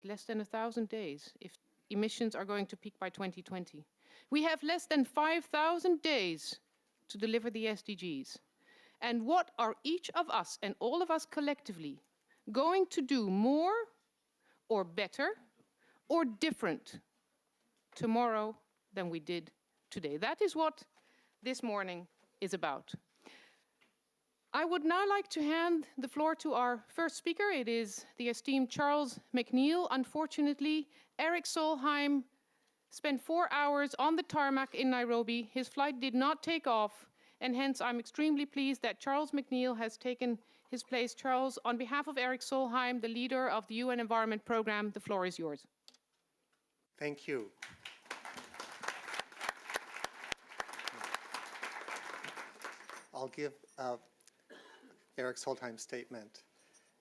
less than 1,000 days if emissions are going to peak by 2020. We have less than 5,000 days to deliver the SDGs. And what are each of us and all of us collectively going to do more or better or different tomorrow than we did today? That is what this morning is about. I would now like to hand the floor to our first speaker. It is the esteemed Charles McNeill. Unfortunately, Eric Solheim spent 4 hours on the tarmac in Nairobi. His flight did not take off, and hence I'm extremely pleased that Charles McNeill has taken his place. Charles, on behalf of Eric Solheim, the leader of the UN Environment Programme, the floor is yours. Thank you. I'll give Eric Solheim's statement.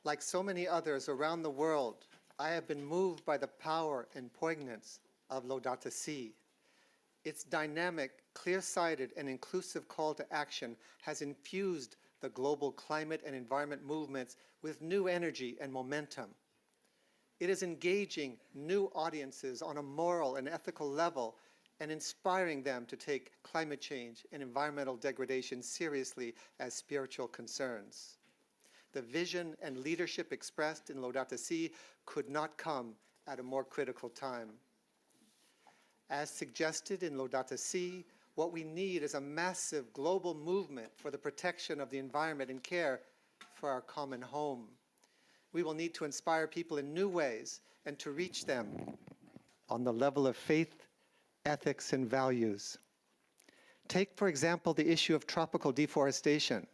Like so many others around the world, I have been moved by the power and poignance of Laudato Si. Its dynamic, clear-sighted, and inclusive call to action has infused the global climate and environment movements with new energy and momentum. It is engaging new audiences on a moral and ethical level and inspiring them to take climate change and environmental degradation seriously as spiritual concerns. The vision and leadership expressed in Laudato Si could not come at a more critical time. As suggested in Laudato Si, what we need is a massive global movement for the protection of the environment and care for our common home. We will need to inspire people in new ways and to reach them on the level of faith, ethics, and values. Take, for example, the issue of tropical deforestation.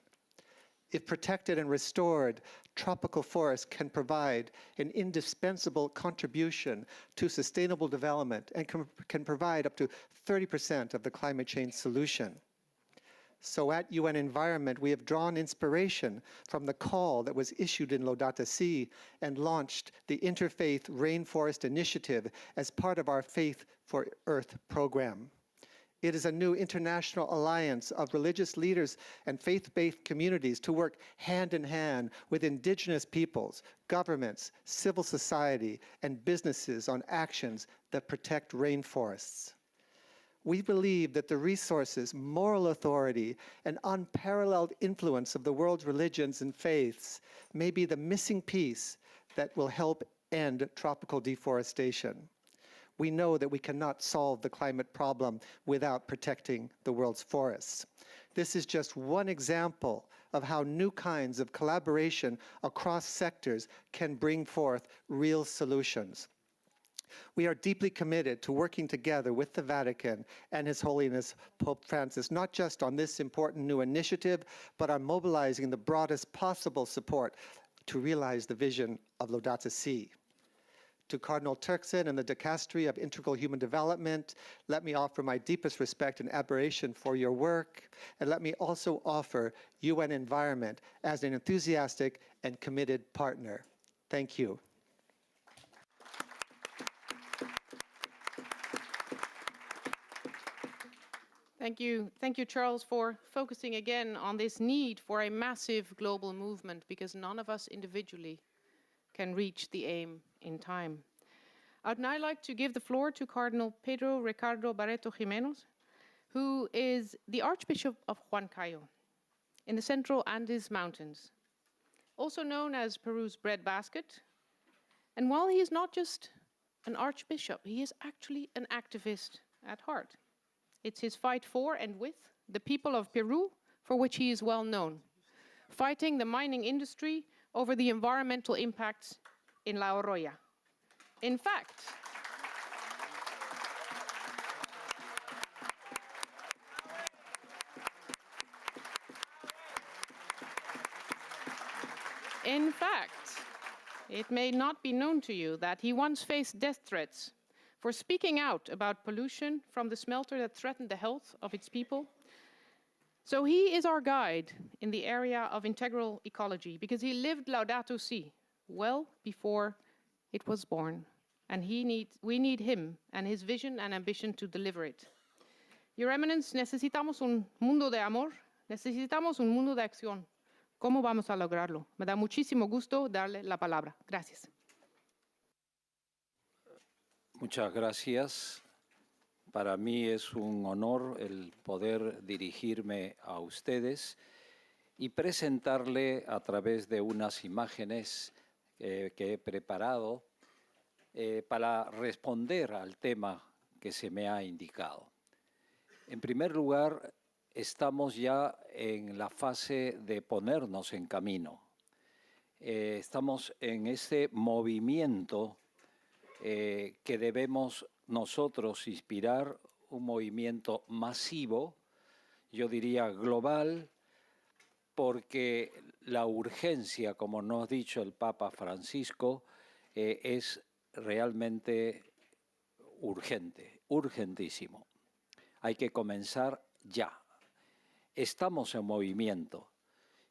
If protected and restored, tropical forests can provide an indispensable contribution to sustainable development and can provide up to 30% of the climate change solution. So at UN Environment, we have drawn inspiration from the call that was issued in Laudato Si and launched the Interfaith Rainforest Initiative as part of our Faith for Earth program. It is a new international alliance of religious leaders and faith-based communities to work hand in hand with indigenous peoples, governments, civil society, and businesses on actions that protect rainforests. We believe that the resources, moral authority, and unparalleled influence of the world's religions and faiths may be the missing piece that will help end tropical deforestation. We know that we cannot solve the climate problem without protecting the world's forests. This is just one example of how new kinds of collaboration across sectors can bring forth real solutions. We are deeply committed to working together with the Vatican and His Holiness Pope Francis, not just on this important new initiative, but on mobilizing the broadest possible support to realize the vision of Laudato Si. To Cardinal Turkson and the Dicastery of Integral Human Development, let me offer my deepest respect and admiration for your work, and let me also offer UN Environment as an enthusiastic and committed partner. Thank you. Thank you, Charles, for focusing again on this need for a massive global movement, because none of us individually can reach the aim in time. I'd now like to give the floor to Cardinal Pedro Ricardo Barreto Jimenez, who is the Archbishop of Huancayo in the Central Andes Mountains, also known as Peru's breadbasket. And while he is not just an archbishop, he is actually an activist at heart. It's his fight for and with the people of Peru, for which he is well known, fighting the mining industry over the environmental impacts in La Oroya. In fact, it may not be known to you that he once faced death threats for speaking out about pollution from the smelter that threatened the health of its people. So he is our guide in the area of integral ecology, because he lived Laudato Si well before it was born. And we need him and his vision and ambition to deliver it. Your Eminence, necesitamos un mundo de amor, necesitamos un mundo de acción. ¿Cómo vamos a lograrlo? Me da muchísimo gusto darle la palabra. Gracias. Muchas gracias. Para mí es un honor el poder dirigirme a ustedes y presentarle a través de unas imágenes que he preparado para responder al tema que se me ha indicado. En primer lugar, estamos ya en la fase de ponernos en camino. Estamos en ese movimiento que debemos nosotros inspirar, un movimiento masivo, yo diría global, porque la urgencia, como nos ha dicho el Papa Francisco, es realmente urgente, urgentísimo. Hay que comenzar ya. Estamos en movimiento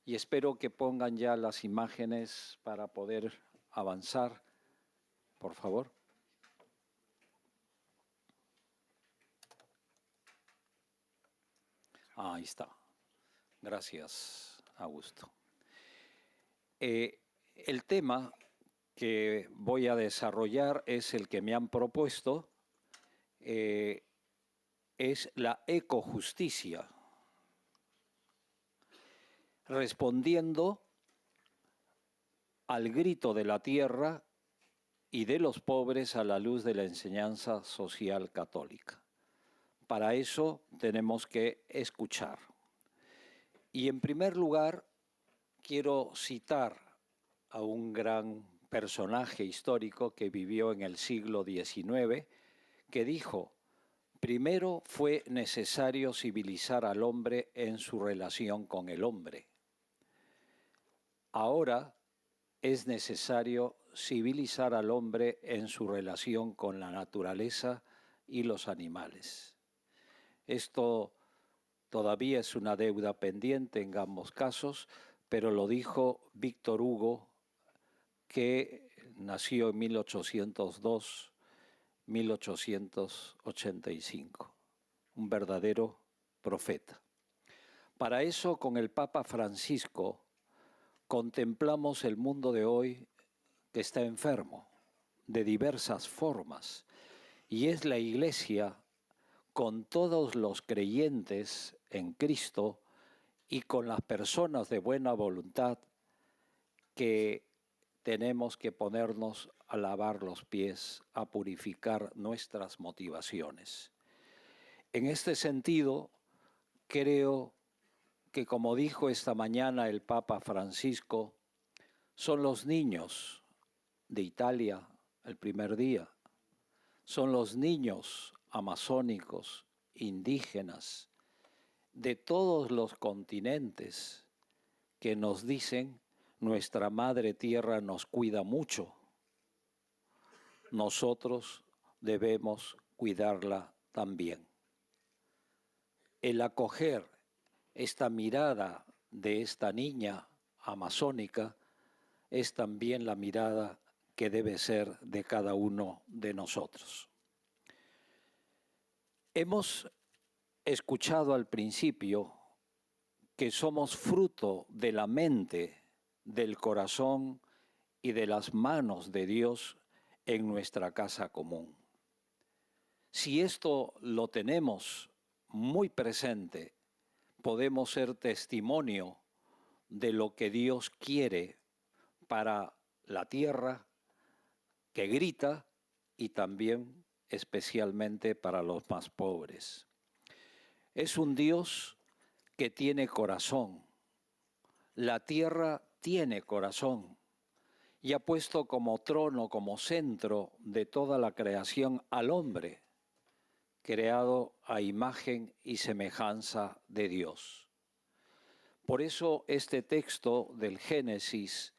y espero que pongan ya las imágenes para poder avanzar, por favor. Ahí está. Gracias, Augusto. El tema que voy a desarrollar es el que me han propuesto, es la ecojusticia, respondiendo al grito de la tierra y de los pobres a la luz de la enseñanza social católica. Para eso tenemos que escuchar. Y en primer lugar, quiero citar a un gran personaje histórico que vivió en el siglo XIX, que dijo: primero fue necesario civilizar al hombre en su relación con el hombre. Ahora es necesario civilizar al hombre en su relación con la naturaleza y los animales. Esto todavía es una deuda pendiente en ambos casos, pero lo dijo Víctor Hugo, que nació en 1802-1885, un verdadero profeta. Para eso, con el Papa Francisco, contemplamos el mundo de hoy que está enfermo de diversas formas, y es la Iglesia, con todos los creyentes en Cristo y con las personas de buena voluntad, que tenemos que ponernos a lavar los pies, a purificar nuestras motivaciones. En este sentido, creo que, como dijo esta mañana el Papa Francisco, son los niños de Italia el primer día, son los niños amazónicos, indígenas, de todos los continentes, que nos dicen: nuestra madre tierra nos cuida mucho, nosotros debemos cuidarla también. El acoger esta mirada de esta niña amazónica es también la mirada que debe ser de cada uno de nosotros. Hemos escuchado al principio que somos fruto de la mente, del corazón y de las manos de Dios en nuestra casa común. Si esto lo tenemos muy presente, podemos ser testimonio de lo que Dios quiere para la tierra que grita y también especialmente para los más pobres. Es un Dios que tiene corazón. La tierra tiene corazón y ha puesto como trono, como centro de toda la creación al hombre, creado a imagen y semejanza de Dios. Por eso este texto del Génesis,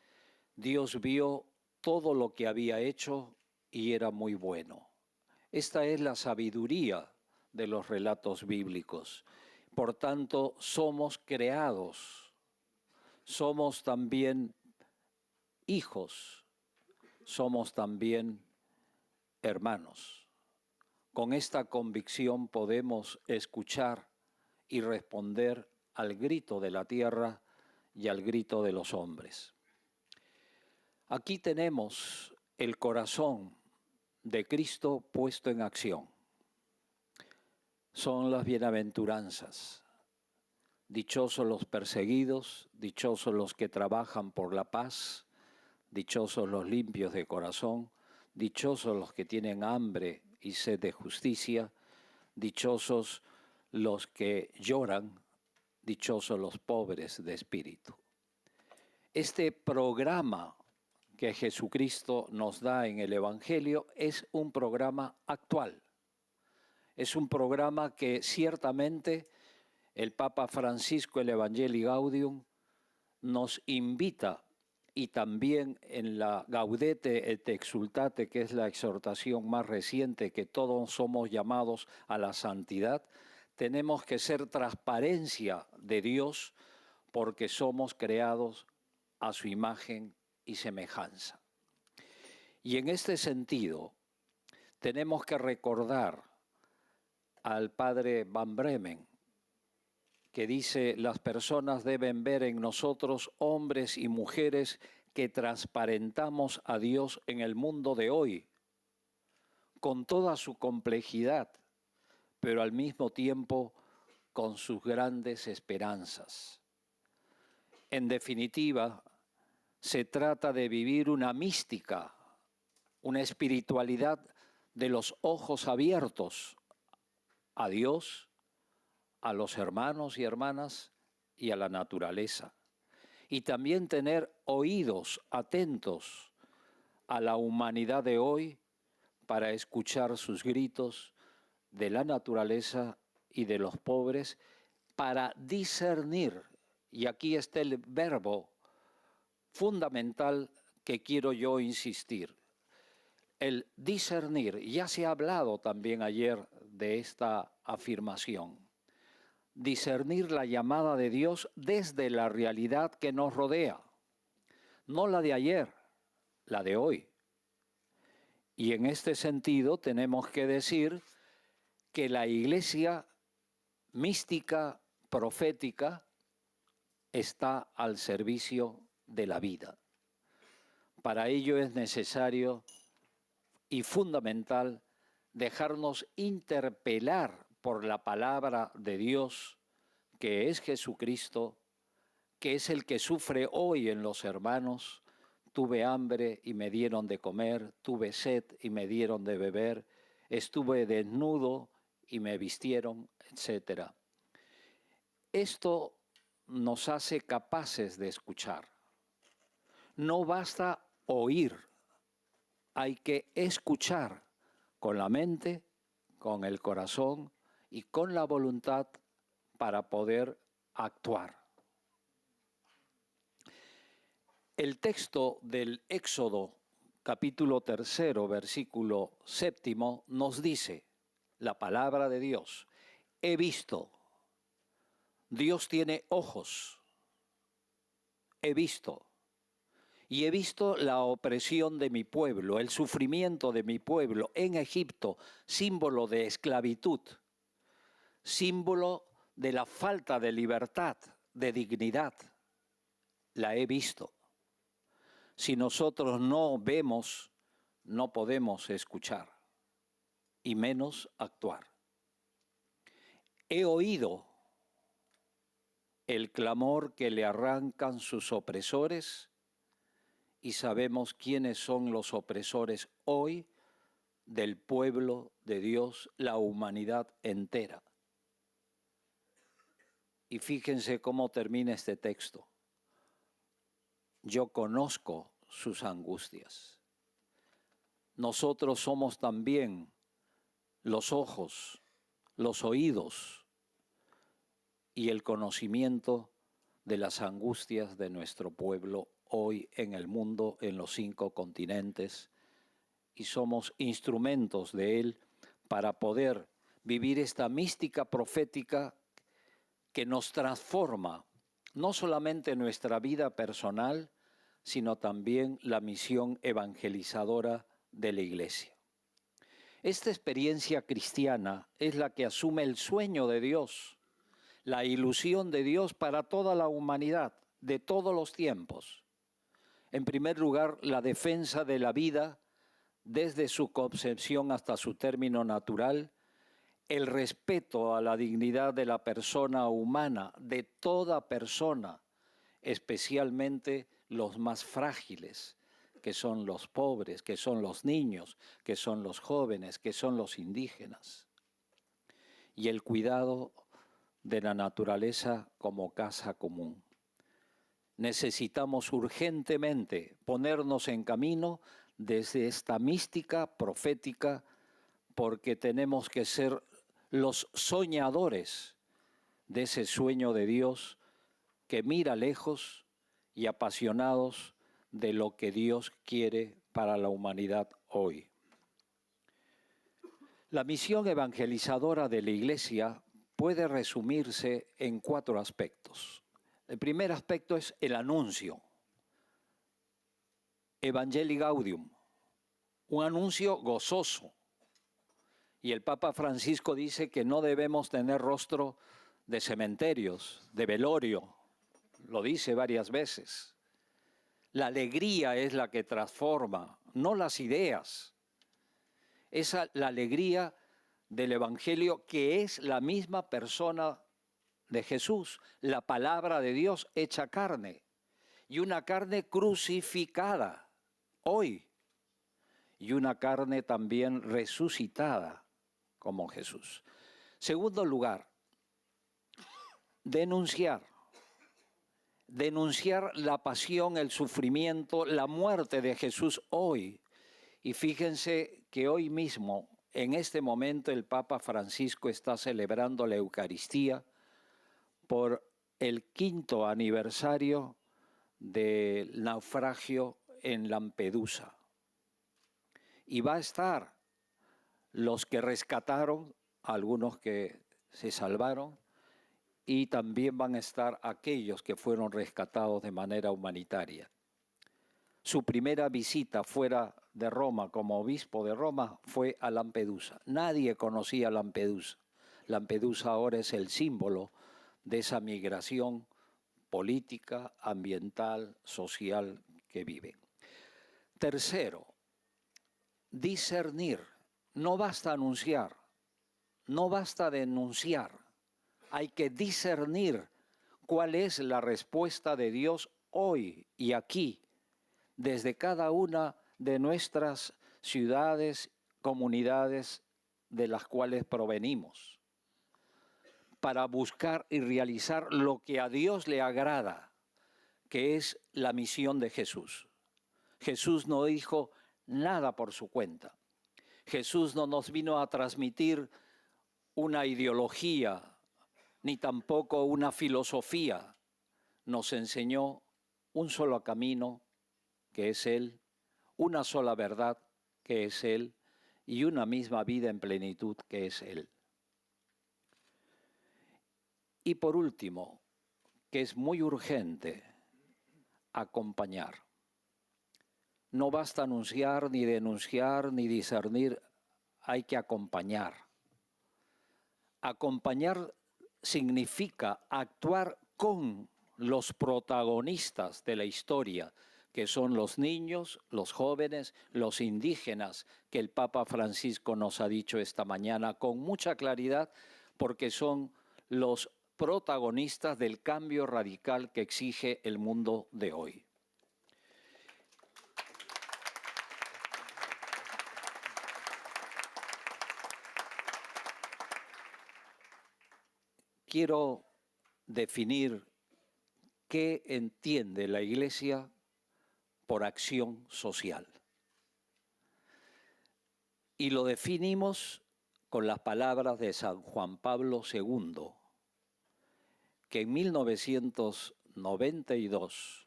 Dios vio todo lo que había hecho y era muy bueno. Esta es la sabiduría de los relatos bíblicos. Por tanto, somos creados, somos también hijos, somos también hermanos. Con esta convicción podemos escuchar y responder al grito de la tierra y al grito de los hombres. Aquí tenemos el corazón de Cristo puesto en acción. Son las bienaventuranzas. Dichosos los perseguidos, dichosos los que trabajan por la paz, dichosos los limpios de corazón, dichosos los que tienen hambre y sed de justicia, dichosos los que lloran, dichosos los pobres de espíritu. Este programa que Jesucristo nos da en el Evangelio es un programa actual. Es un programa que ciertamente el Papa Francisco, el Evangelii Gaudium, nos invita, y también en la Gaudete et Exsultate, que es la exhortación más reciente, que todos somos llamados a la santidad, tenemos que ser transparencia de Dios porque somos creados a su imagen y semejanza. Y en este sentido, tenemos que recordar al padre Van Bremen, que dice: las personas deben ver en nosotros hombres y mujeres que transparentamos a Dios en el mundo de hoy, con toda su complejidad, pero al mismo tiempo con sus grandes esperanzas. En definitiva, se trata de vivir una mística, una espiritualidad de los ojos abiertos a Dios, a los hermanos y hermanas y a la naturaleza. Y también tener oídos atentos a la humanidad de hoy para escuchar sus gritos de la naturaleza y de los pobres, para discernir, y aquí está el verbo fundamental que quiero yo insistir, el discernir. Ya se ha hablado también ayer de esta afirmación. Discernir la llamada de Dios desde la realidad que nos rodea, no la de ayer, la de hoy. Y en este sentido tenemos que decir que la Iglesia mística, profética, está al servicio de la vida. Para ello es necesario y fundamental dejarnos interpelar por la palabra de Dios, que es Jesucristo, que es el que sufre hoy en los hermanos. Tuve hambre y me dieron de comer, tuve sed y me dieron de beber, estuve desnudo y me vistieron, etc. Esto nos hace capaces de escuchar. No basta oír, hay que escuchar con la mente, con el corazón y con la voluntad para poder actuar. El texto del Éxodo, capítulo 3, versículo 7, nos dice, la palabra de Dios: he visto. Dios tiene ojos. He visto. Y he visto la opresión de mi pueblo, el sufrimiento de mi pueblo en Egipto, símbolo de esclavitud, símbolo de la falta de libertad, de dignidad. La he visto. Si nosotros no vemos, no podemos escuchar, y menos actuar. He oído el clamor que le arrancan sus opresores, y sabemos quiénes son los opresores hoy del pueblo de Dios, la humanidad entera. Y fíjense cómo termina este texto. Yo conozco sus angustias. Nosotros somos también los ojos, los oídos y el conocimiento de las angustias de nuestro pueblo hoy en el mundo, en los 5 continentes, y somos instrumentos de él para poder vivir esta mística profética que nos transforma no solamente nuestra vida personal, sino también la misión evangelizadora de la Iglesia. Esta experiencia cristiana es la que asume el sueño de Dios, la ilusión de Dios para toda la humanidad, de todos los tiempos. En primer lugar, la defensa de la vida desde su concepción hasta su término natural, el respeto a la dignidad de la persona humana, de toda persona, especialmente los más frágiles, que son los pobres, que son los niños, que son los jóvenes, que son los indígenas. Y el cuidado de la naturaleza como casa común. Necesitamos urgentemente ponernos en camino desde esta mística profética, porque tenemos que ser los soñadores de ese sueño de Dios que mira lejos y apasionados de lo que Dios quiere para la humanidad hoy. La misión evangelizadora de la Iglesia puede resumirse en 4 aspectos. El primer aspecto es el anuncio. Evangelii Gaudium, un anuncio gozoso. Y el Papa Francisco dice que no debemos tener rostro de cementerios, de velorio. Lo dice varias veces. La alegría es la que transforma, no las ideas. Es la alegría del Evangelio, que es la misma persona de Jesús, la palabra de Dios hecha carne, y una carne crucificada hoy, y una carne también resucitada como Jesús. Segundo lugar, denunciar la pasión, el sufrimiento, la muerte de Jesús hoy. Y fíjense que hoy mismo, en este momento, el Papa Francisco está celebrando la Eucaristía por el 5º aniversario del naufragio en Lampedusa. Y va a estar los que rescataron, algunos que se salvaron, y también van a estar aquellos que fueron rescatados de manera humanitaria. Su primera visita fuera de Roma, como obispo de Roma, fue a Lampedusa. Nadie conocía Lampedusa. Lampedusa ahora es el símbolo de esa migración política, ambiental, social que viven. Tercero, discernir. No basta anunciar, no basta denunciar. Hay que discernir cuál es la respuesta de Dios hoy y aquí, desde cada una de nuestras ciudades, comunidades de las cuales provenimos, para buscar y realizar lo que a Dios le agrada, que es la misión de Jesús. Jesús no dijo nada por su cuenta. Jesús no nos vino a transmitir una ideología, ni tampoco una filosofía. Nos enseñó un solo camino, que es Él, una sola verdad, que es Él, y una misma vida en plenitud, que es Él. Y por último, que es muy urgente, acompañar. No basta anunciar, ni denunciar, ni discernir, hay que acompañar. Acompañar significa actuar con los protagonistas de la historia, que son los niños, los jóvenes, los indígenas, que el Papa Francisco nos ha dicho esta mañana con mucha claridad, porque son los protagonistas del cambio radical que exige el mundo de hoy. Quiero definir qué entiende la Iglesia por acción social. Y lo definimos con las palabras de San Juan Pablo II, que en 1992,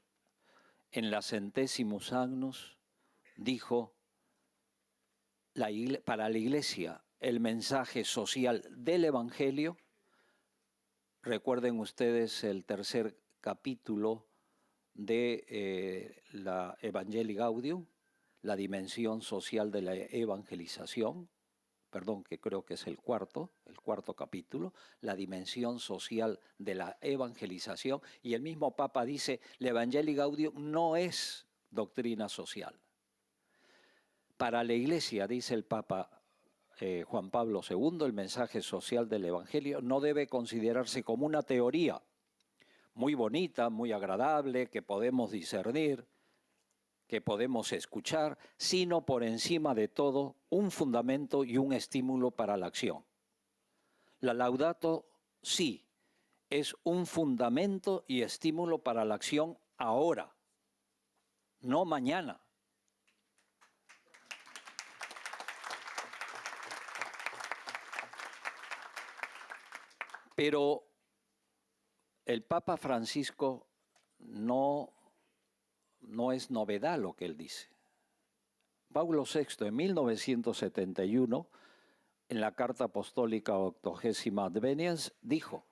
en la Centésimus Agnus, dijo, para la Iglesia, el mensaje social del Evangelio. Recuerden ustedes el 3er capítulo de la Evangelii Gaudium, la dimensión social de la evangelización, perdón, que creo que es el cuarto capítulo, la dimensión social de la evangelización, y el mismo Papa dice, la Evangelii Gaudium no es doctrina social. Para la Iglesia, dice el Papa Juan Pablo II, el mensaje social del Evangelio no debe considerarse como una teoría muy bonita, muy agradable, que podemos discernir, que podemos escuchar, sino por encima de todo un fundamento y un estímulo para la acción. La Laudato sí es un fundamento y estímulo para la acción ahora, no mañana. Pero el Papa Francisco no es novedad lo que él dice. Pablo VI en 1971, en la Carta Apostólica 80 Adveniens, dijo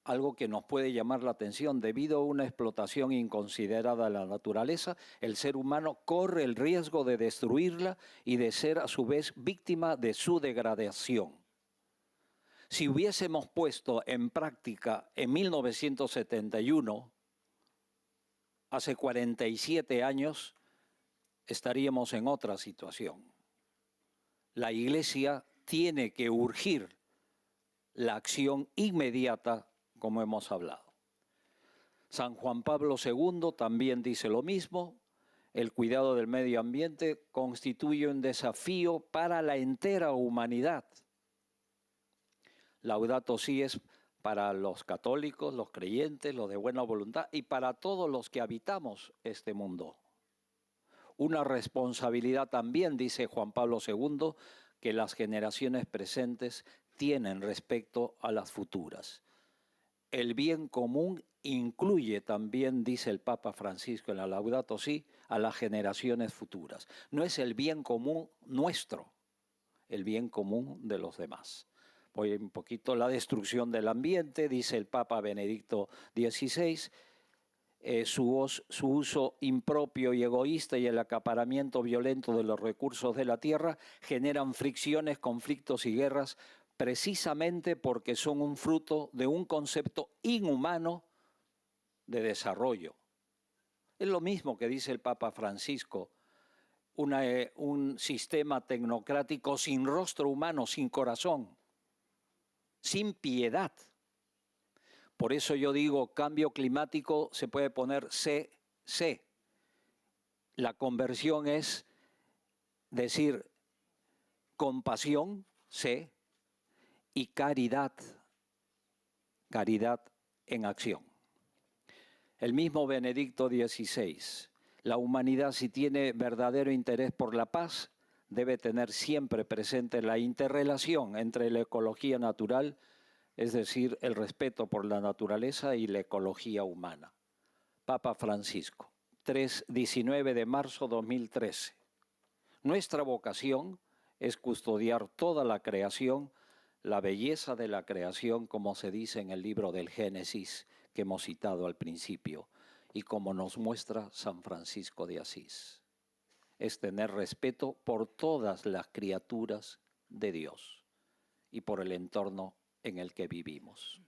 algo que nos puede llamar la atención: debido a una explotación inconsiderada de la naturaleza, el ser humano corre el riesgo de destruirla y de ser a su vez víctima de su degradación. Si hubiésemos puesto en práctica en 1971, hace 47 años, estaríamos en otra situación. La Iglesia tiene que urgir la acción inmediata, como hemos hablado. San Juan Pablo II también dice lo mismo: el cuidado del medio ambiente constituye un desafío para la entera humanidad. Laudato si es para los católicos, los creyentes, los de buena voluntad y para todos los que habitamos este mundo. Una responsabilidad también, dice Juan Pablo II, que las generaciones presentes tienen respecto a las futuras. El bien común incluye también, dice el Papa Francisco en la Laudato si, a las generaciones futuras. No es el bien común nuestro, el bien común de los demás. Voy un poquito: la destrucción del ambiente, dice el Papa Benedicto XVI, su uso impropio y egoísta y el acaparamiento violento de los recursos de la tierra generan fricciones, conflictos y guerras precisamente porque son un fruto de un concepto inhumano de desarrollo. Es lo mismo que dice el Papa Francisco: un sistema tecnocrático sin rostro humano, sin corazón, sin piedad. Por eso yo digo, cambio climático se puede poner CC. La conversión es decir compasión, C, y caridad en acción. El mismo Benedicto XVI: la humanidad, si tiene verdadero interés por la paz, debe tener siempre presente la interrelación entre la ecología natural, es decir, el respeto por la naturaleza, y la ecología humana. Papa Francisco, 19 de marzo de 2013. Nuestra vocación es custodiar toda la creación, la belleza de la creación, como se dice en el libro del Génesis que hemos citado al principio, y como nos muestra San Francisco de Asís. Es tener respeto por todas las criaturas de Dios y por el entorno en el que vivimos.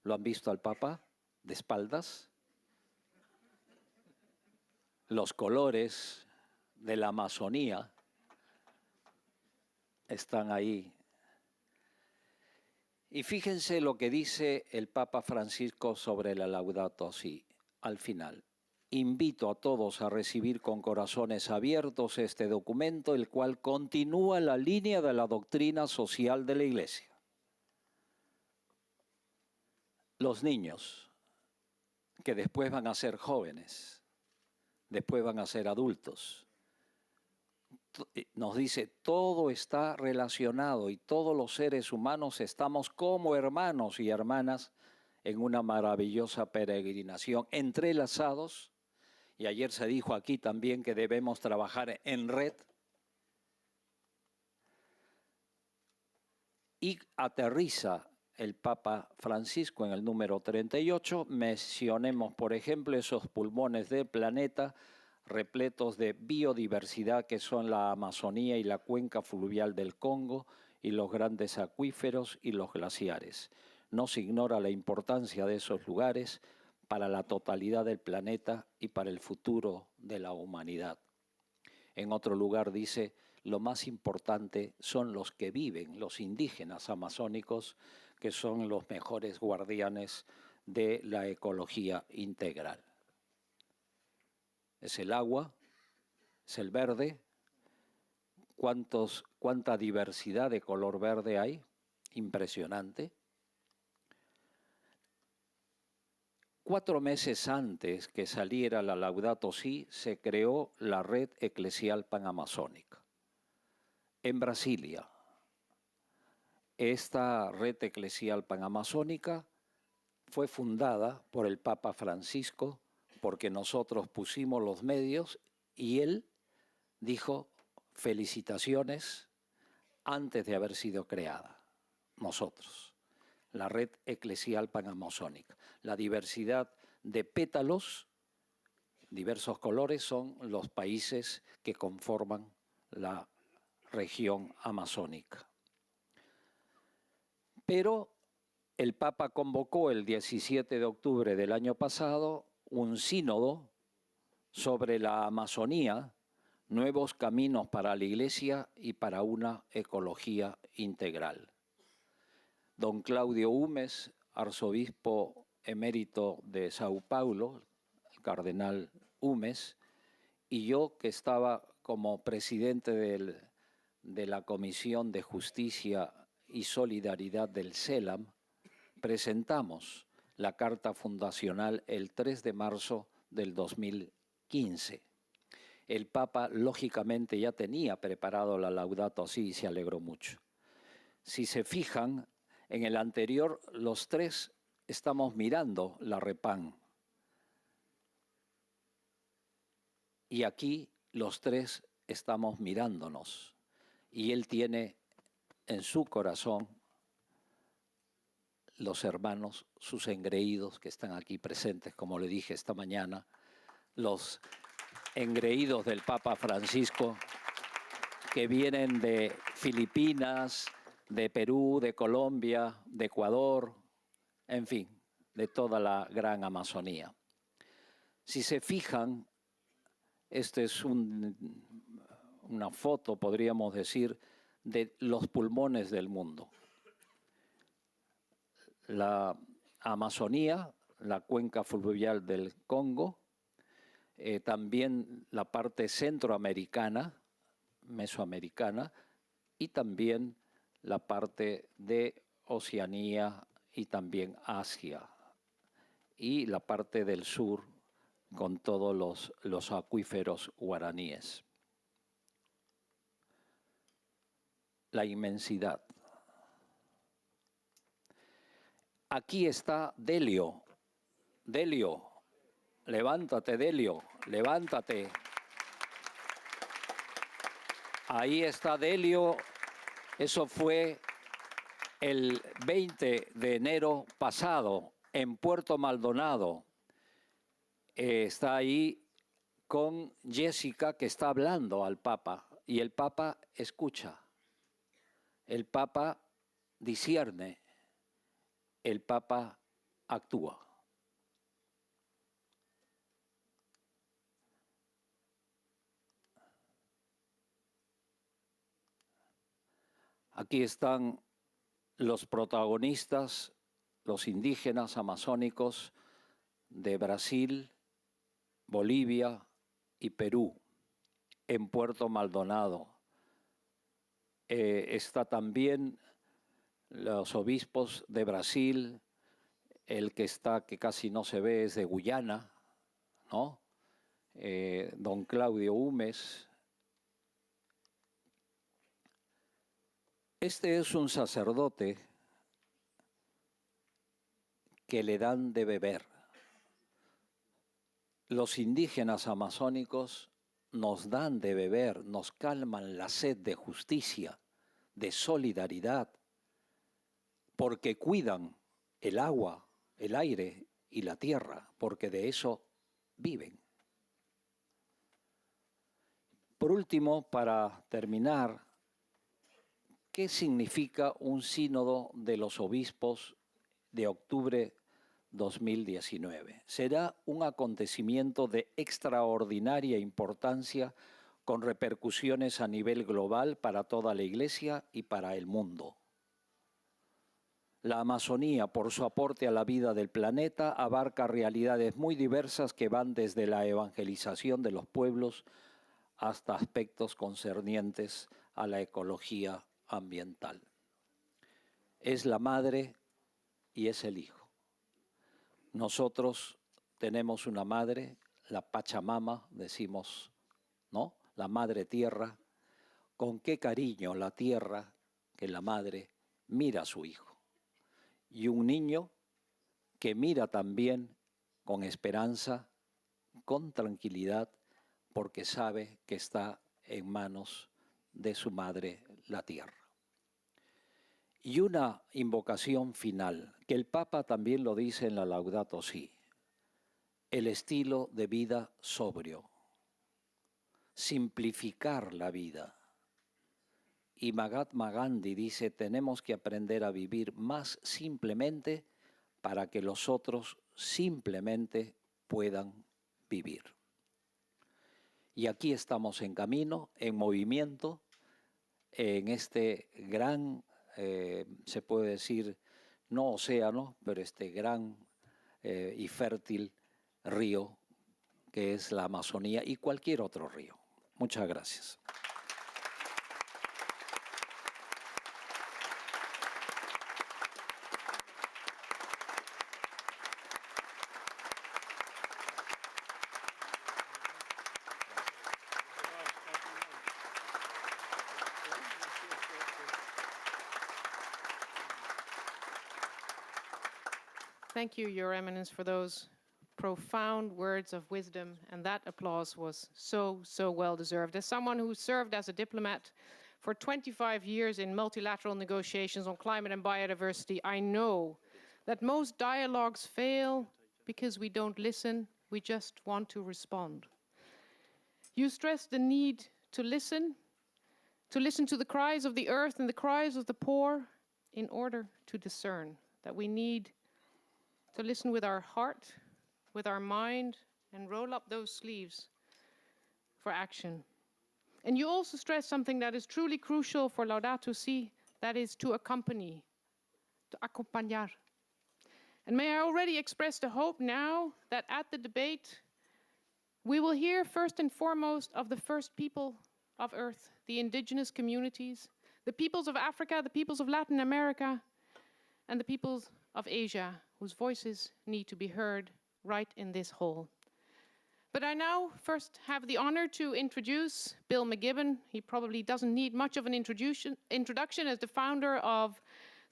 ¿Lo han visto al Papa de espaldas? Los colores de la Amazonía están ahí. Y fíjense lo que dice el Papa Francisco sobre la Laudato si, al final: invito a todos a recibir con corazones abiertos este documento, el cual continúa la línea de la doctrina social de la Iglesia. Los niños, que después van a ser jóvenes, después van a ser adultos, nos dice, todo está relacionado y todos los seres humanos estamos como hermanos y hermanas en una maravillosa peregrinación, entrelazados. Y ayer se dijo aquí también que debemos trabajar en red. Y aterriza el Papa Francisco en el número 38. Mencionemos, por ejemplo, esos pulmones del planeta repletos de biodiversidad que son la Amazonía y la cuenca fluvial del Congo y los grandes acuíferos y los glaciares. No se ignora la importancia de esos lugares para la totalidad del planeta y para el futuro de la humanidad. En otro lugar dice, lo más importante son los que viven, los indígenas amazónicos, que son los mejores guardianes de la ecología integral. Es el agua, es el verde. ¿Cuánta diversidad de color verde hay? Impresionante. 4 meses antes que saliera la Laudato Si, se creó la Red Eclesial Panamazónica en Brasilia. Esta Red Eclesial Panamazónica fue fundada por el Papa Francisco porque nosotros pusimos los medios y él dijo felicitaciones antes de haber sido creada. Nosotros, la Red Eclesial Panamazónica. La diversidad de pétalos, diversos colores, son los países que conforman la región amazónica. Pero el Papa convocó el 17 de octubre del año pasado un sínodo sobre la Amazonía, nuevos caminos para la Iglesia y para una ecología integral. Don Claudio Humes, arzobispo emérito de Sao Paulo, el cardenal Humes, y yo, que estaba como presidente de la Comisión de Justicia y Solidaridad del CELAM, presentamos la Carta Fundacional el 3 de marzo del 2015. El Papa, lógicamente, ya tenía preparado la Laudato Si y se alegró mucho. Si se fijan, en el anterior, los tres estamos mirando la Repán. Y aquí los tres estamos mirándonos. Y él tiene en su corazón los hermanos, sus engreídos que están aquí presentes, como le dije esta mañana, los engreídos del Papa Francisco que vienen de Filipinas, de Perú, de Colombia, de Ecuador, en fin, de toda la gran Amazonía. Si se fijan, esta es una foto, podríamos decir, de los pulmones del mundo. La Amazonía, la cuenca fluvial del Congo, también la parte centroamericana, mesoamericana, y también la parte de Oceanía y también Asia, y la parte del sur con todos los acuíferos guaraníes. La inmensidad. Aquí está Delio. Delio, levántate, Delio, levántate. Ahí está Delio. Eso fue el 20 de enero pasado en Puerto Maldonado. Está ahí con Jessica, que está hablando al Papa, y el Papa escucha. El Papa discierne. El Papa actúa. Aquí están los protagonistas, los indígenas amazónicos de Brasil, Bolivia y Perú, en Puerto Maldonado. Está también los obispos de Brasil, el que está, que casi no se ve, es de Guyana, ¿no? Don Claudio Humes. Este es un sacerdote que le dan de beber. Los indígenas amazónicos nos dan de beber, nos calman la sed de justicia, de solidaridad, porque cuidan el agua, el aire y la tierra, porque de eso viven. Por último, para terminar, ¿qué significa un sínodo de los obispos de octubre 2019? Será un acontecimiento de extraordinaria importancia con repercusiones a nivel global para toda la Iglesia y para el mundo. La Amazonía, por su aporte a la vida del planeta, abarca realidades muy diversas que van desde la evangelización de los pueblos hasta aspectos concernientes a la ecología ambiental. Es la madre y es el hijo. Nosotros tenemos una madre, la Pachamama, decimos, ¿no? La madre tierra. Con qué cariño la tierra, que la madre, mira a su hijo. Y un niño que mira también con esperanza, con tranquilidad, porque sabe que está en manos de su madre, la tierra. Y una invocación final, que el Papa también lo dice en la Laudato Si, el estilo de vida sobrio, simplificar la vida. Y Mahatma Gandhi dice, tenemos que aprender a vivir más simplemente para que los otros simplemente puedan vivir. Y aquí estamos en camino, en movimiento, en este gran, se puede decir, no océano, pero este gran y fértil río que es la Amazonía y cualquier otro río. Muchas gracias. Thank you, Your Eminence, for those profound words of wisdom, and that applause was so, so well deserved. As someone who served as a diplomat for 25 years in multilateral negotiations on climate and biodiversity, I know that most dialogues fail because we don't listen, we just want to respond. You stressed the need to listen to the cries of the earth and the cries of the poor in order to discern, that we need to listen with our heart, with our mind, and roll up those sleeves for action. And you also stress something that is truly crucial for Laudato Si, that is to accompany, to acompañar. And may I already express the hope now that at the debate, we will hear first and foremost of the first people of Earth, the indigenous communities, the peoples of Africa, the peoples of Latin America, and the peoples of Asia, whose voices need to be heard right in this hall. But I now first have the honor to introduce Bill McGibbon. He probably doesn't need much of an introduction as the founder of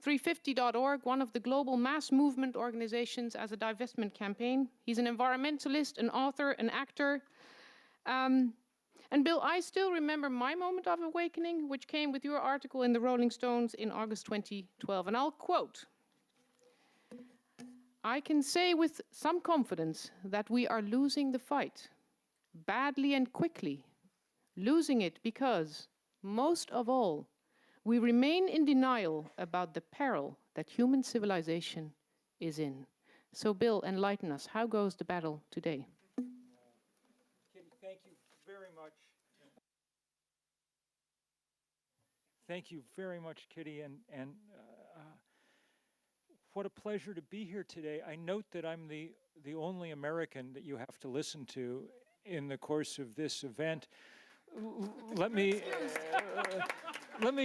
350.org, one of the global mass movement organizations as a divestment campaign. He's an environmentalist, an author, an actor. And Bill, I still remember my moment of awakening, which came with your article in the Rolling Stones in August 2012. And I'll quote, "I can say with some confidence that we are losing the fight, badly and quickly, losing it because, most of all, we remain in denial about the peril that human civilization is in." So Bill, enlighten us. How goes the battle today? Kitty, thank you very much. Thank you very much, Kitty, and what a pleasure to be here today. I note that I'm the only American that you have to listen to in the course of this event. Let me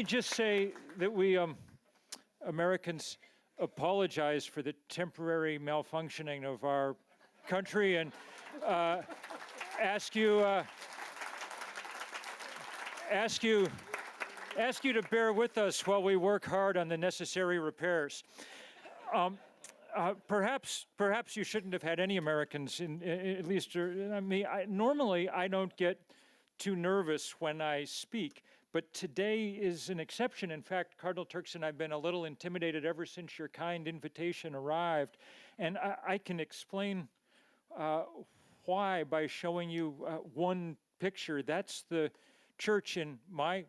just say that we Americans apologize for the temporary malfunctioning of our country and ask you to bear with us while we work hard on the necessary repairs. Perhaps you shouldn't have had any Americans, at least normally I don't get too nervous when I speak, but today is an exception. In fact, Cardinal Turkson, I've been a little intimidated ever since your kind invitation arrived, and I can explain why by showing you one picture. That's the church in my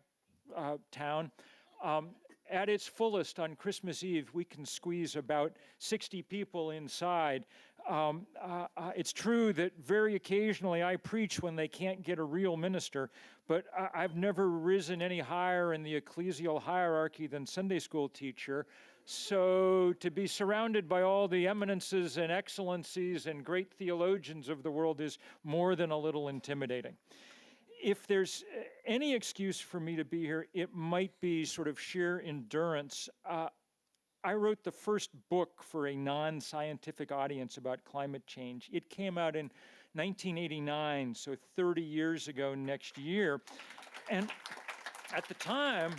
town. At its fullest on Christmas Eve, we can squeeze about 60 people inside. It's true that very occasionally I preach when they can't get a real minister, but I've never risen any higher in the ecclesial hierarchy than Sunday school teacher. So to be surrounded by all the eminences and excellencies and great theologians of the world is more than a little intimidating. If there's any excuse for me to be here, it might be sort of sheer endurance. I wrote the first book for a non-scientific audience about climate change. It came out in 1989, so 30 years ago next year. And at the time,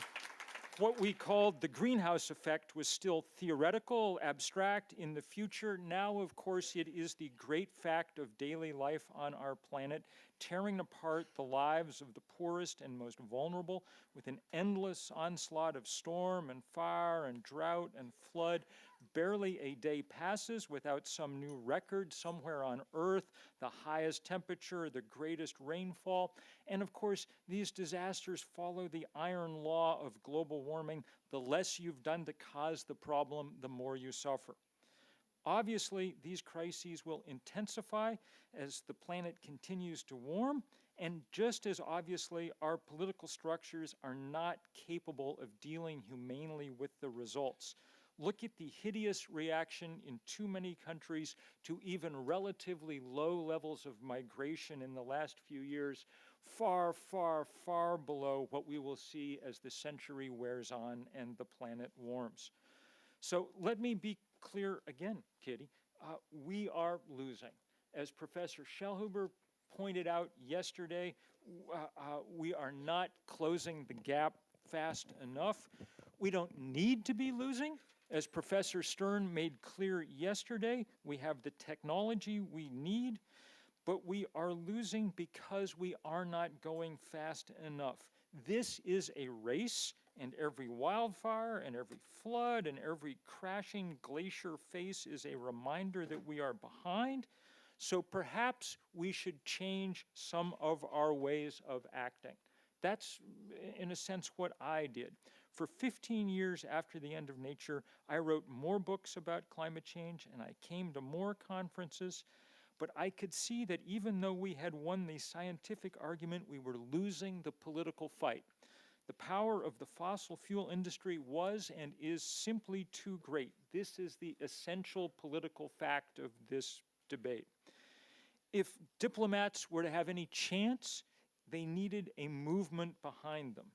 what we called the greenhouse effect was still theoretical, abstract. In the future, now, of course, it is the great fact of daily life on our planet, tearing apart the lives of the poorest and most vulnerable with an endless onslaught of storm and fire and drought and flood. Barely a day passes without some new record somewhere on Earth, the highest temperature, the greatest rainfall. And of course, these disasters follow the iron law of global warming. The less you've done to cause the problem, the more you suffer. Obviously, these crises will intensify as the planet continues to warm, and just as obviously, our political structures are not capable of dealing humanely with the results. Look at the hideous reaction in too many countries to even relatively low levels of migration in the last few years, far, far, far below what we will see as the century wears on and the planet warms. So let me be clear again, Kitty. We are losing. As Professor Schellhuber pointed out yesterday, we are not closing the gap fast enough. We don't need to be losing. As Professor Stern made clear yesterday, we have the technology we need, but we are losing because we are not going fast enough. This is a race, and every wildfire and every flood and every crashing glacier face is a reminder that we are behind. So perhaps we should change some of our ways of acting. That's, in a sense, what I did. For 15 years after the end of nature, I wrote more books about climate change and I came to more conferences, but I could see that even though we had won the scientific argument, we were losing the political fight. The power of the fossil fuel industry was and is simply too great. This is the essential political fact of this debate. If diplomats were to have any chance, they needed a movement behind them.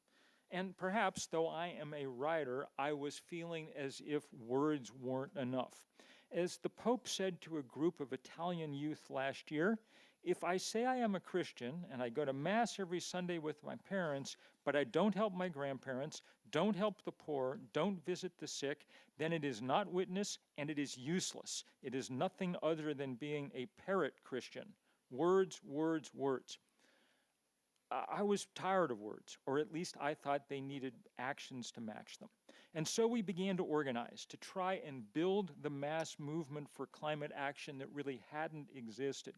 And perhaps, though I am a writer, I was feeling as if words weren't enough. As the Pope said to a group of Italian youth last year, if I say I am a Christian and I go to Mass every Sunday with my parents, but I don't help my grandparents, don't help the poor, don't visit the sick, then it is not witness and it is useless. It is nothing other than being a parrot Christian. Words, words, words. I was tired of words, or at least I thought they needed actions to match them. And so we began to organize, to try and build the mass movement for climate action that really hadn't existed.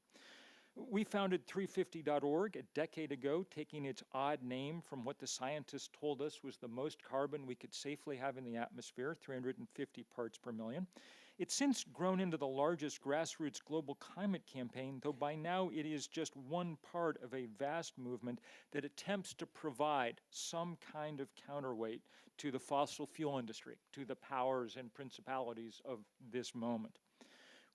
We founded 350.org a decade ago, taking its odd name from what the scientists told us was the most carbon we could safely have in the atmosphere, 350 parts per million. It's since grown into the largest grassroots global climate campaign, though by now it is just one part of a vast movement that attempts to provide some kind of counterweight to the fossil fuel industry, to the powers and principalities of this moment.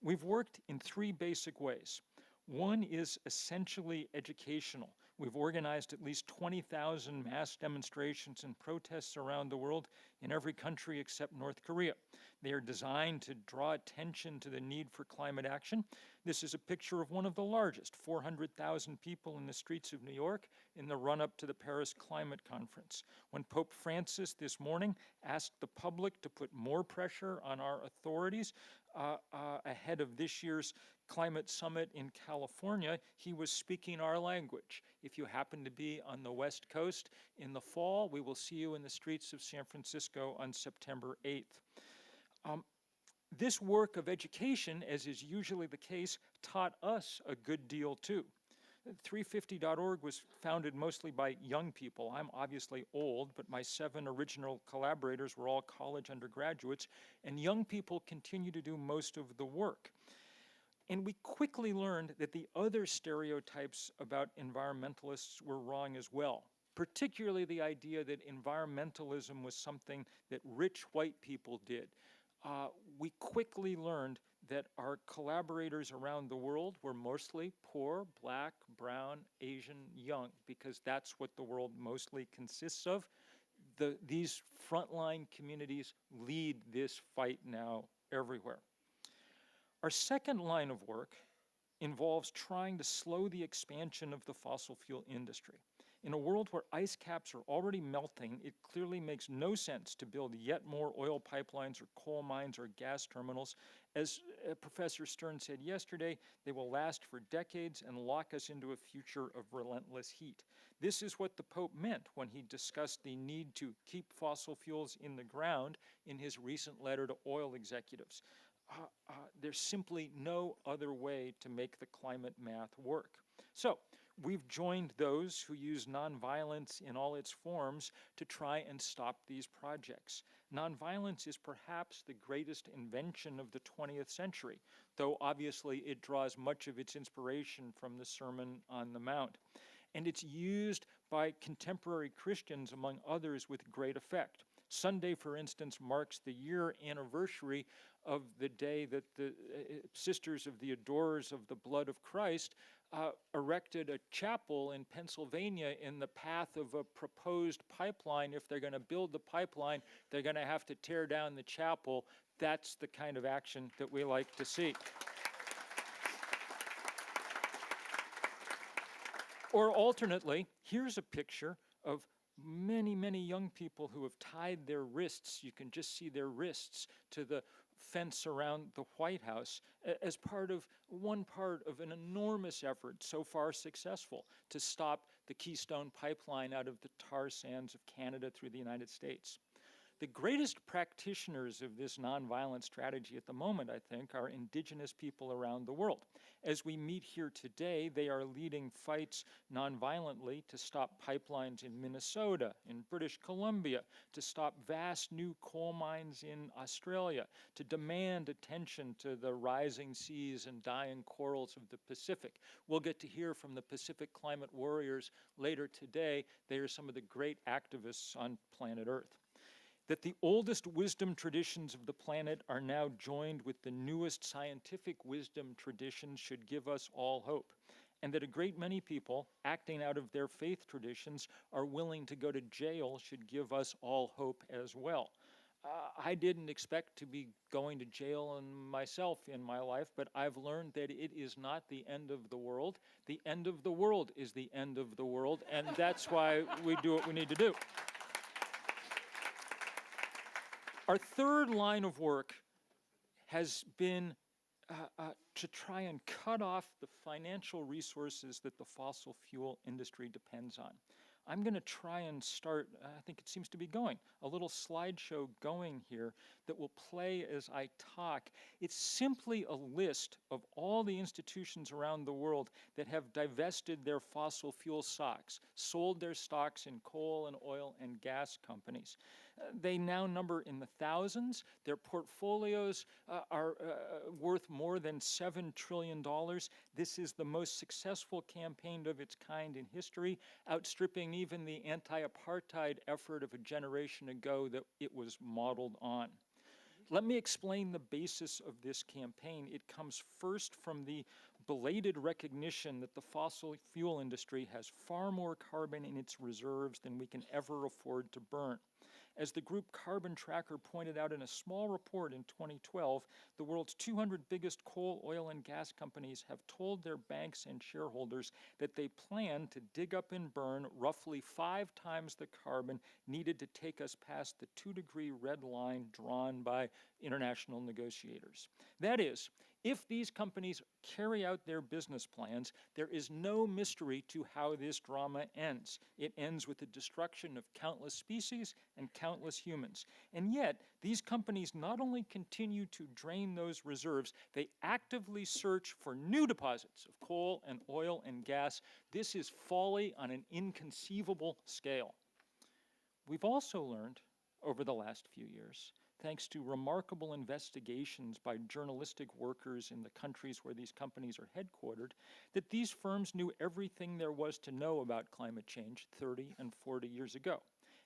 We've worked in three basic ways. One is essentially educational. We've organized at least 20,000 mass demonstrations and protests around the world in every country except North Korea. They are designed to draw attention to the need for climate action. This is a picture of one of the largest, 400,000 people in the streets of New York in the run-up to the Paris Climate Conference, when Pope Francis this morning asked the public to put more pressure on our authorities ahead of this year's climate summit in California. He was speaking our language. If you happen to be on the West Coast in the fall, we will see you in the streets of San Francisco on September 8th. This work of education, as is usually the case, taught us a good deal too. 350.org was founded mostly by young people. I'm obviously old, but my 7 original collaborators were all college undergraduates, and young people continue to do most of the work. And we quickly learned that the other stereotypes about environmentalists were wrong as well, particularly the idea that environmentalism was something that rich white people did. We quickly learned that our collaborators around the world were mostly poor, black, brown, Asian, young, because that's what the world mostly consists of. These frontline communities lead this fight now everywhere. Our second line of work involves trying to slow the expansion of the fossil fuel industry. In a world where ice caps are already melting, it clearly makes no sense to build yet more oil pipelines or coal mines or gas terminals. As Professor Stern said yesterday, they will last for decades and lock us into a future of relentless heat. This is what the Pope meant when he discussed the need to keep fossil fuels in the ground in his recent letter to oil executives. There's simply no other way to make the climate math work. So we've joined those who use nonviolence in all its forms to try and stop these projects. Nonviolence is perhaps the greatest invention of the 20th century, though obviously it draws much of its inspiration from the Sermon on the Mount. And it's used by contemporary Christians, among others, with great effect. Sunday, for instance, marks the year anniversary of the day that the Sisters of the Adorers of the Blood of Christ erected a chapel in Pennsylvania in the path of a proposed pipeline. If they're going to build the pipeline, they're going to have to tear down the chapel. That's the kind of action that we like to see. Or alternately, here's a picture of many, many young people who have tied their wrists, you can just see their wrists, to the fence around the White House as one part of an enormous effort, so far successful, to stop the Keystone Pipeline out of the tar sands of Canada through the United States. The greatest practitioners of this nonviolent strategy at the moment, I think, are indigenous people around the world. As we meet here today, they are leading fights nonviolently to stop pipelines in Minnesota, in British Columbia, to stop vast new coal mines in Australia, to demand attention to the rising seas and dying corals of the Pacific. We'll get to hear from the Pacific climate warriors later today. They are some of the great activists on planet Earth. That the oldest wisdom traditions of the planet are now joined with the newest scientific wisdom traditions should give us all hope. And that a great many people, acting out of their faith traditions, are willing to go to jail should give us all hope as well. I didn't expect to be going to jail myself in my life, but I've learned that it is not the end of the world. The end of the world is the end of the world, and that's why we do what we need to do. Our third line of work has been to try and cut off the financial resources that the fossil fuel industry depends on. I'm going to try and start, I think it seems to be going, a little slideshow going here that will play as I talk. It's simply a list of all the institutions around the world that have divested their fossil fuel stocks, sold their stocks in coal and oil and gas companies. They now number in the thousands. Their portfolios are worth more than $7 trillion. This is the most successful campaign of its kind in history, outstripping even the anti-apartheid effort of a generation ago that it was modeled on. Let me explain the basis of this campaign. It comes first from the belated recognition that the fossil fuel industry has far more carbon in its reserves than we can ever afford to burn. As the group Carbon Tracker pointed out in a small report in 2012, the world's 200 biggest coal, oil, and gas companies have told their banks and shareholders that they plan to dig up and burn roughly 5 times the carbon needed to take us past the 2-degree red line drawn by international negotiators. That is, if these companies carry out their business plans, there is no mystery to how this drama ends. It ends with the destruction of countless species and countless humans. And yet, these companies not only continue to drain those reserves, they actively search for new deposits of coal and oil and gas. This is folly on an inconceivable scale. We've also learned over the last few years thanks to remarkable investigations by journalistic workers in the countries where these companies are headquartered, that these firms knew everything there was to know about climate change 30 and 40 years ago.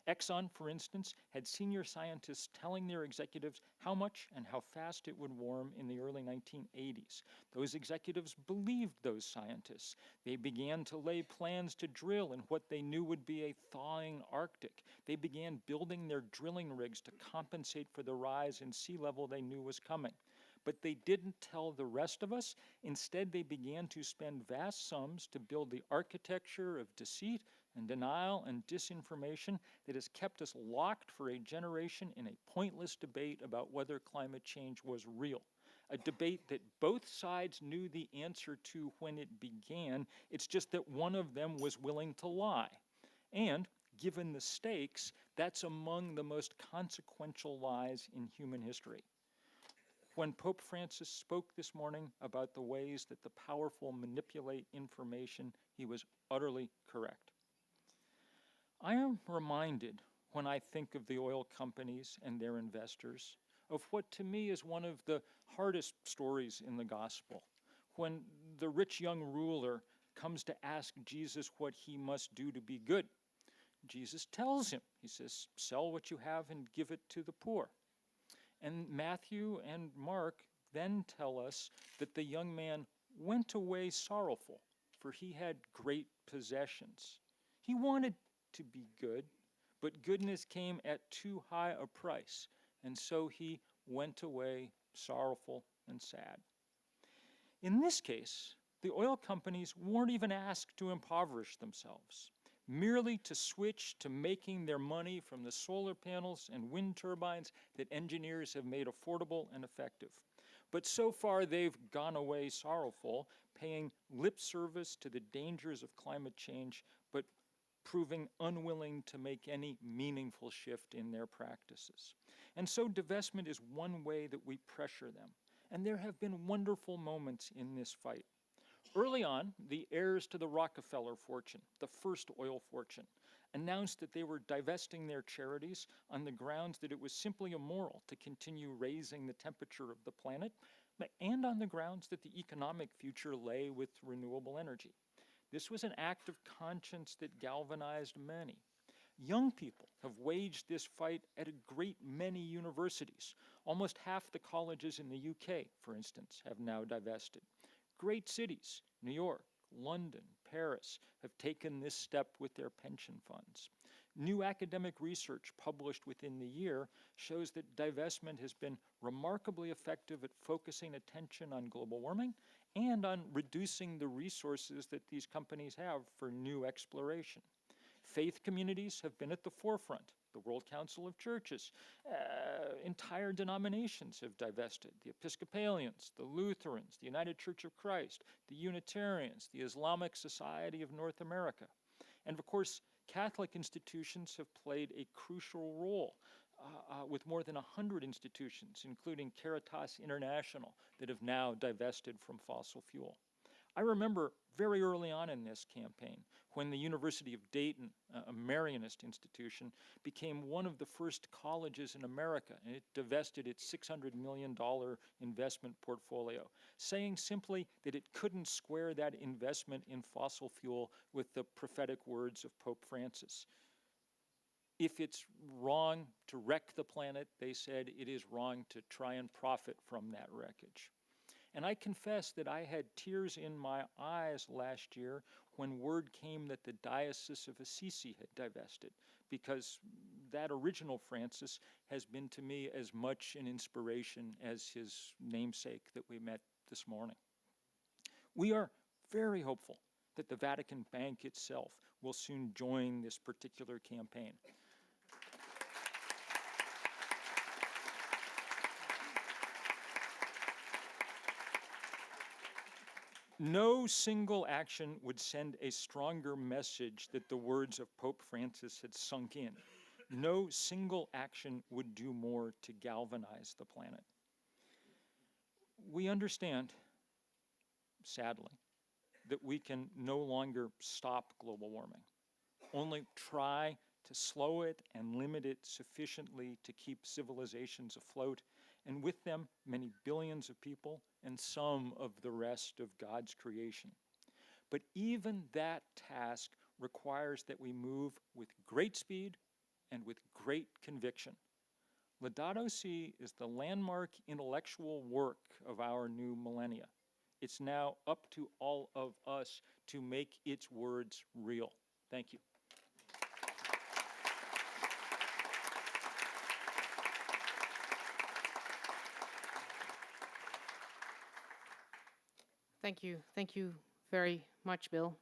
Exxon, for instance, had senior scientists telling their executives how much and how fast it would warm in the early 1980s. Those executives believed those scientists. They began to lay plans to drill in what they knew would be a thawing Arctic. They began building their drilling rigs to compensate for the rise in sea level they knew was coming. But they didn't tell the rest of us. Instead, they began to spend vast sums to build the architecture of deceit and denial and disinformation that has kept us locked for a generation in a pointless debate about whether climate change was real. A debate that both sides knew the answer to when it began. It's just that one of them was willing to lie. And given the stakes, that's among the most consequential lies in human history. When Pope Francis spoke this morning about the ways that the powerful manipulate information, he was utterly correct. I am reminded, when I think of the oil companies and their investors, of what to me is one of the hardest stories in the gospel. When the rich young ruler comes to ask Jesus what he must do to be good, Jesus tells him, he says, sell what you have and give it to the poor. And Matthew and Mark then tell us that the young man went away sorrowful, for he had great possessions. He wanted to be good, but goodness came at too high a price, and so he went away sorrowful and sad. In this case, the oil companies weren't even asked to impoverish themselves. Merely to switch to making their money from the solar panels and wind turbines that engineers have made affordable and effective. But so far they've gone away sorrowful, paying lip service to the dangers of climate change, but proving unwilling to make any meaningful shift in their practices. And so divestment is one way that we pressure them. And there have been wonderful moments in this fight. Early on, the heirs to the Rockefeller fortune, the first oil fortune, announced that they were divesting their charities on the grounds that it was simply immoral to continue raising the temperature of the planet, and on the grounds that the economic future lay with renewable energy. This was an act of conscience that galvanized many. Young people have waged this fight at a great many universities. Almost half the colleges in the UK, for instance, have now divested. Great cities, New York, London, Paris, have taken this step with their pension funds. New academic research published within the year shows that divestment has been remarkably effective at focusing attention on global warming and on reducing the resources that these companies have for new exploration. Faith communities have been at the forefront. The World Council of Churches, entire denominations have divested. The Episcopalians, the Lutherans, the United Church of Christ, the Unitarians, the Islamic Society of North America. And of course, Catholic institutions have played a crucial role with more than 100 institutions, including Caritas International, that have now divested from fossil fuel. I remember very early on in this campaign when the University of Dayton, a Marianist institution, became one of the first colleges in America, and it divested its $600 million investment portfolio, saying simply that it couldn't square that investment in fossil fuel with the prophetic words of Pope Francis. If it's wrong to wreck the planet, they said, it is wrong to try and profit from that wreckage. And I confess that I had tears in my eyes last year when word came that the Diocese of Assisi had divested, because that original Francis has been to me as much an inspiration as his namesake that we met this morning. We are very hopeful that the Vatican Bank itself will soon join this particular campaign. No single action would send a stronger message that the words of Pope Francis had sunk in. No single action would do more to galvanize the planet. We understand, sadly, that we can no longer stop global warming, only try to slow it and limit it sufficiently to keep civilizations afloat, and with them, many billions of people and some of the rest of God's creation. But even that task requires that we move with great speed and with great conviction. Laudato Si is the landmark intellectual work of our new millennia. It's now up to all of us to make its words real. Thank you. Thank you. Thank you very much, Bill.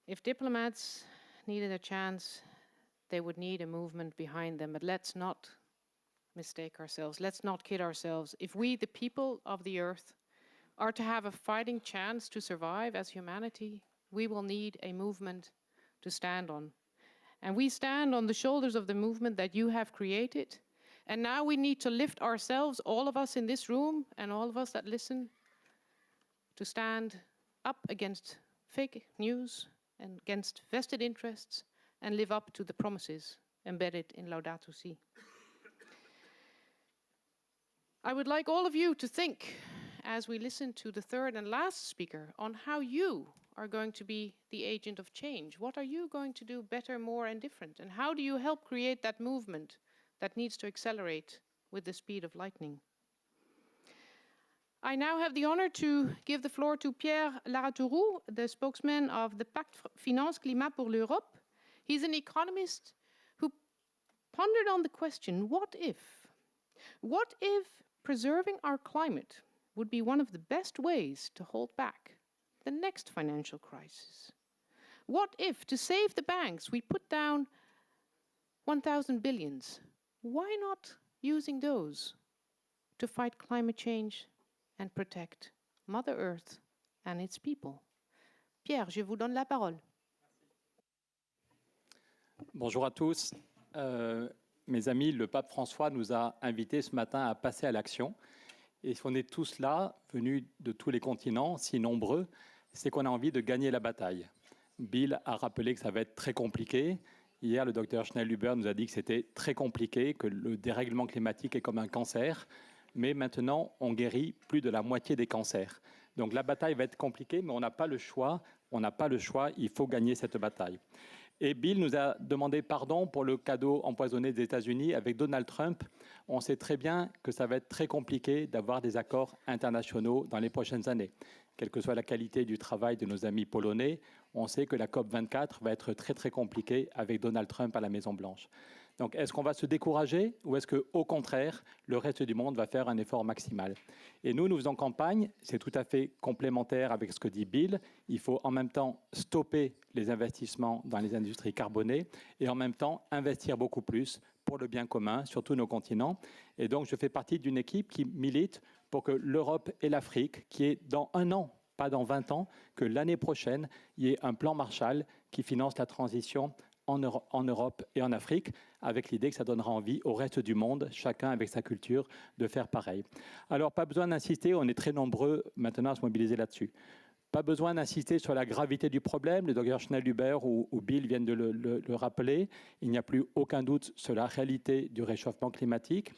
If diplomats needed a chance, they would need a movement behind them. But let's not mistake ourselves. Let's not kid ourselves. If we, the people of the earth, are to have a fighting chance to survive as humanity, we will need a movement to stand on. And we stand on the shoulders of the movement that you have created. And now we need to lift ourselves, all of us in this room and all of us that listen, to stand up against fake news and against vested interests and live up to the promises embedded in Laudato Si. I would like all of you to think, as we listen to the third and last speaker, on how you are going to be the agent of change. What are you going to do better, more, and different? And how do you help create that movement that needs to accelerate with the speed of lightning? I now have the honor to give the floor to Pierre Laratourou, the spokesman of the Pacte Finance-Climat pour l'Europe. He's an economist who pondered on the question, what if? What if preserving our climate would be one of the best ways to hold back the next financial crisis? What if, to save the banks, we put down 1,000 billions? Why not using those to fight climate change and protect Mother Earth and its people? Pierre, je vous donne la parole. Bonjour à tous. Mes amis, le pape François nous a invités ce matin à passer à l'action. Et si on est tous là, venus de tous les continents, si nombreux, c'est qu'on a envie de gagner la bataille. Bill a rappelé que ça va être très compliqué. Hier, le docteur Schnellhuber nous a dit que c'était très compliqué, que le dérèglement climatique est comme un cancer. Mais maintenant, on guérit plus de la moitié des cancers. Donc la bataille va être compliquée, mais on n'a pas le choix. On n'a pas le choix, il faut gagner cette bataille. Et Bill nous a demandé pardon pour le cadeau empoisonné des États-Unis avec Donald Trump. On sait très bien que ça va être très compliqué d'avoir des accords internationaux dans les prochaines années. Quelle que soit la qualité du travail de nos amis polonais, on sait que la COP24 va être très très compliquée avec Donald Trump à la Maison-Blanche. Donc, est-ce qu'on va se décourager ou est-ce qu'au contraire, le reste du monde va faire un effort maximal? Et nous faisons campagne, c'est tout à fait complémentaire avec ce que dit Bill. Il faut en même temps stopper les investissements dans les industries carbonées et en même temps investir beaucoup plus pour le bien commun sur tous nos continents. Et donc, je fais partie d'une équipe qui milite pour que l'Europe et l'Afrique, qui est dans 1 an, pas dans 20 ans, que l'année prochaine, il y ait un plan Marshall qui finance la transition en Europe et en Afrique, avec l'idée que ça donnera envie au reste du monde, chacun avec sa culture, de faire pareil. Alors, pas besoin d'insister, on est très nombreux maintenant à se mobiliser là-dessus. Pas besoin d'insister sur la gravité du problème, le docteur Schnellhuber ou Bill viennent de le rappeler. Il n'y a plus aucun doute sur la réalité du réchauffement climatique.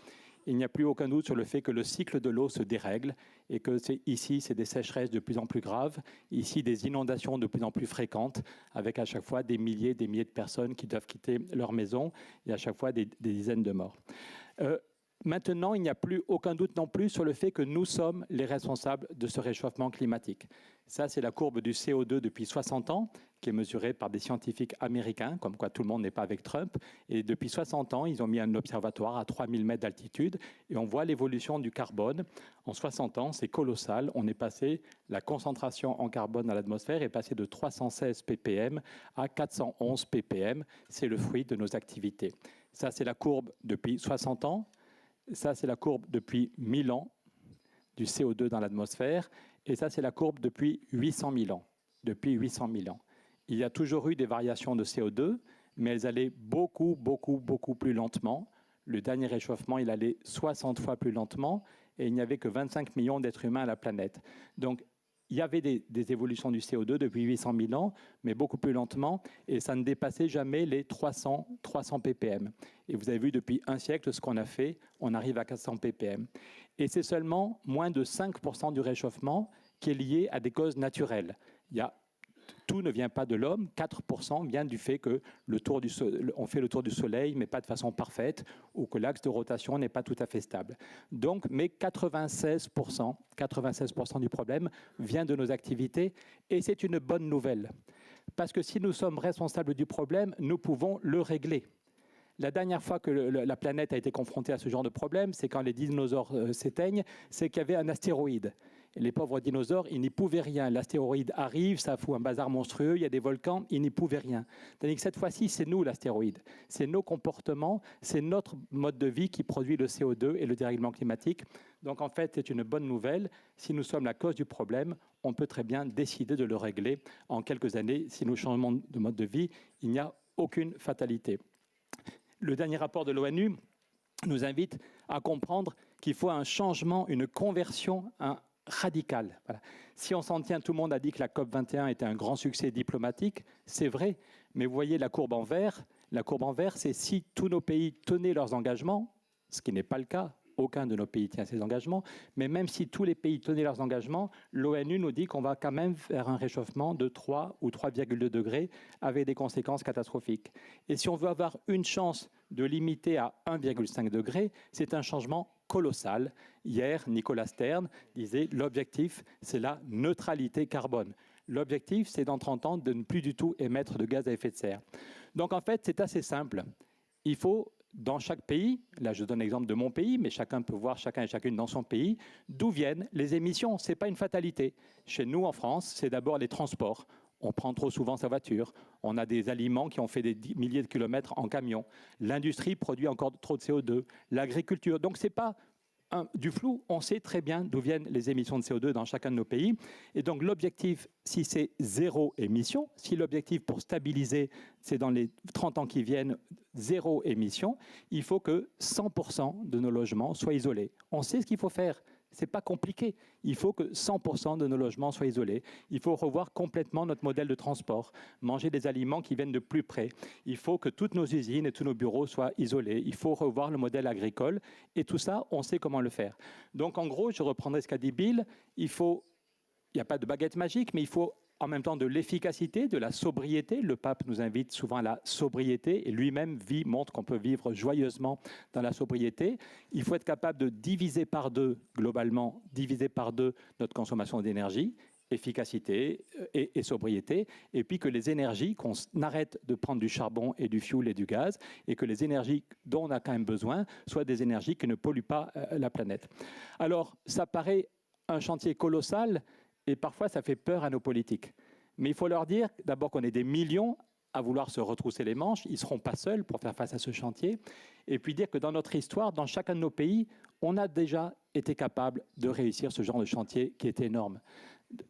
Il n'y a plus aucun doute sur le fait que le cycle de l'eau se dérègle et que ici, c'est des sécheresses de plus en plus graves, ici des inondations de plus en plus fréquentes, avec à chaque fois des milliers de personnes qui doivent quitter leur maison et à chaque fois des dizaines de morts. Maintenant, il n'y a plus aucun doute non plus sur le fait que nous sommes les responsables de ce réchauffement climatique. Ça, c'est la courbe du CO2 depuis 60 ans, qui est mesurée par des scientifiques américains, comme quoi tout le monde n'est pas avec Trump. Et depuis 60 ans, ils ont mis un observatoire à 3000 mètres d'altitude et on voit l'évolution du carbone. En 60 ans, c'est colossal. On est passé, la concentration en carbone dans l'atmosphère est passée de 316 ppm à 411 ppm. C'est le fruit de nos activités. Ça, c'est la courbe depuis 60 ans. Ça, c'est la courbe depuis 1000 ans du CO2 dans l'atmosphère. Et ça, c'est la courbe depuis 800 000 ans. Depuis 800 000 ans. Il y a toujours eu des variations de CO2, mais elles allaient beaucoup plus lentement. Le dernier réchauffement, il allait 60 fois plus lentement et il n'y avait que 25 millions d'êtres humains à la planète. Donc, il y avait des évolutions du CO2 depuis 800 000 ans, mais beaucoup plus lentement, et ça ne dépassait jamais les 300 ppm. Et vous avez vu depuis un siècle ce qu'on a fait, on arrive à 400 ppm. Et c'est seulement moins de 5% du réchauffement qui est lié à des causes naturelles. Tout ne vient pas de l'homme, 4% vient du fait que on fait le tour du Soleil, mais pas de façon parfaite, ou que l'axe de rotation n'est pas tout à fait stable. Donc, mais 96% du problème vient de nos activités, et c'est une bonne nouvelle. Parce que si nous sommes responsables du problème, nous pouvons le régler. La dernière fois que la planète a été confrontée à ce genre de problème, c'est quand les dinosaures s'éteignent, c'est qu'il y avait un astéroïde. Et les pauvres dinosaures, ils n'y pouvaient rien. L'astéroïde arrive, ça fout un bazar monstrueux, il y a des volcans, ils n'y pouvaient rien. Tandis que cette fois-ci, c'est nous l'astéroïde. C'est nos comportements, c'est notre mode de vie qui produit le CO2 et le dérèglement climatique. Donc en fait, c'est une bonne nouvelle. Si nous sommes la cause du problème, on peut très bien décider de le régler en quelques années. Si nous changeons de mode de vie, il n'y a aucune fatalité. Le dernier rapport de l'ONU nous invite à comprendre qu'il faut un changement, une conversion radicale. Voilà. Si on s'en tient, tout le monde a dit que la COP21 était un grand succès diplomatique, c'est vrai, mais vous voyez la courbe en vert. La courbe en vert, c'est si tous nos pays tenaient leurs engagements, ce qui n'est pas le cas. Aucun de nos pays tient ses engagements, mais même si tous les pays tenaient leurs engagements, l'ONU nous dit qu'on va quand même faire un réchauffement de 3 ou 3,2 degrés avec des conséquences catastrophiques. Et si on veut avoir une chance de limiter à 1,5 degré, c'est un changement colossal. Hier, Nicolas Stern disait l'objectif, c'est la neutralité carbone. L'objectif, c'est dans 30 ans de ne plus du tout émettre de gaz à effet de serre. Donc en fait, c'est assez simple. Il faut dans chaque pays, là je donne l'exemple de mon pays, mais chacun peut voir, chacun et chacune dans son pays, d'où viennent les émissions. Ce n'est pas une fatalité. Chez nous, en France, c'est d'abord les transports. On prend trop souvent sa voiture. On a des aliments qui ont fait des milliers de kilomètres en camion. L'industrie produit encore trop de CO2. L'agriculture. Donc, ce n'est pas du flou. On sait très bien d'où viennent les émissions de CO2 dans chacun de nos pays. Et donc, l'objectif, si c'est zéro émission, si l'objectif pour stabiliser, c'est dans les 30 ans qui viennent, zéro émission, il faut que 100% de nos logements soient isolés. On sait ce qu'il faut faire. Ce n'est pas compliqué. Il faut que 100% de nos logements soient isolés. Il faut revoir complètement notre modèle de transport, manger des aliments qui viennent de plus près. Il faut que toutes nos usines et tous nos bureaux soient isolés. Il faut revoir le modèle agricole. Et tout ça, on sait comment le faire. Donc, en gros, je reprendrai ce qu'a dit Bill. Il n'y a pas de baguette magique, mais il faut en même temps de l'efficacité, de la sobriété. Le pape nous invite souvent à la sobriété et lui-même montre qu'on peut vivre joyeusement dans la sobriété. Il faut être capable de diviser par deux, globalement, diviser par deux notre consommation d'énergie, efficacité et sobriété, et puis que les énergies, qu'on arrête de prendre du charbon et du fioul et du gaz, et que les énergies dont on a quand même besoin soient des énergies qui ne polluent pas la planète. Alors, ça paraît un chantier colossal, et parfois, ça fait peur à nos politiques. Mais il faut leur dire d'abord qu'on est des millions à vouloir se retrousser les manches. Ils ne seront pas seuls pour faire face à ce chantier. Et puis dire que dans notre histoire, dans chacun de nos pays, on a déjà été capable de réussir ce genre de chantier qui est énorme.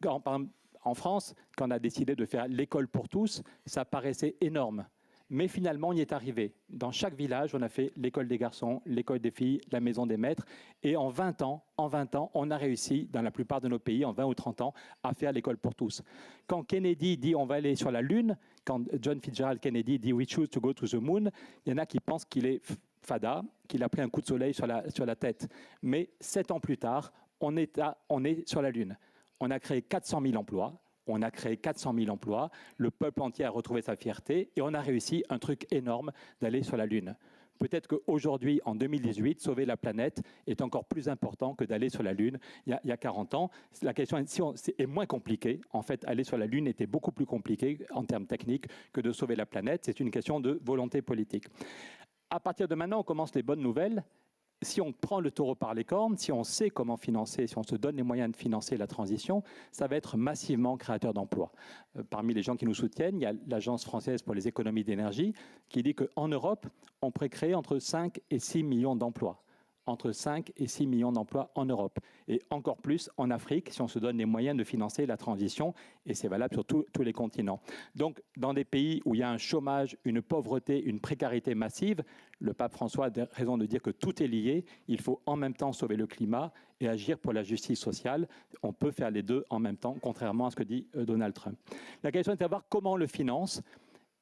En France, quand on a décidé de faire l'école pour tous, ça paraissait énorme. Mais finalement, on y est arrivé. Dans chaque village, on a fait l'école des garçons, l'école des filles, la maison des maîtres. Et en 20 ans, on a réussi, dans la plupart de nos pays, en 20 ou 30 ans, à faire l'école pour tous. Quand Kennedy dit « on va aller sur la Lune », quand John Fitzgerald Kennedy dit « we choose to go to the moon », il y en a qui pensent qu'il est fada, qu'il a pris un coup de soleil sur la tête. Mais 7 ans plus tard, on est sur la Lune. On a créé 400 000 emplois. On a créé 400 000 emplois, le peuple entier a retrouvé sa fierté et on a réussi un truc énorme d'aller sur la Lune. Peut-être qu'aujourd'hui, en 2018, sauver la planète est encore plus important que d'aller sur la Lune il y a 40 ans. La question est moins compliquée. En fait, aller sur la Lune était beaucoup plus compliqué en termes techniques que de sauver la planète. C'est une question de volonté politique. À partir de maintenant, on commence les bonnes nouvelles. Si on prend le taureau par les cornes, si on sait comment financer, si on se donne les moyens de financer la transition, ça va être massivement créateur d'emplois. Parmi les gens qui nous soutiennent, il y a l'Agence française pour les économies d'énergie qui dit qu'en Europe, on pourrait créer entre 5 et 6 millions d'emplois. entre 5 et 6 millions d'emplois en Europe. Et encore plus en Afrique, si on se donne les moyens de financer la transition, et c'est valable sur tous les continents. Donc, dans des pays où il y a un chômage, une pauvreté, une précarité massive, le pape François a raison de dire que tout est lié. Il faut en même temps sauver le climat et agir pour la justice sociale. On peut faire les deux en même temps, contrairement à ce que dit Donald Trump. La question est de savoir comment on le finance.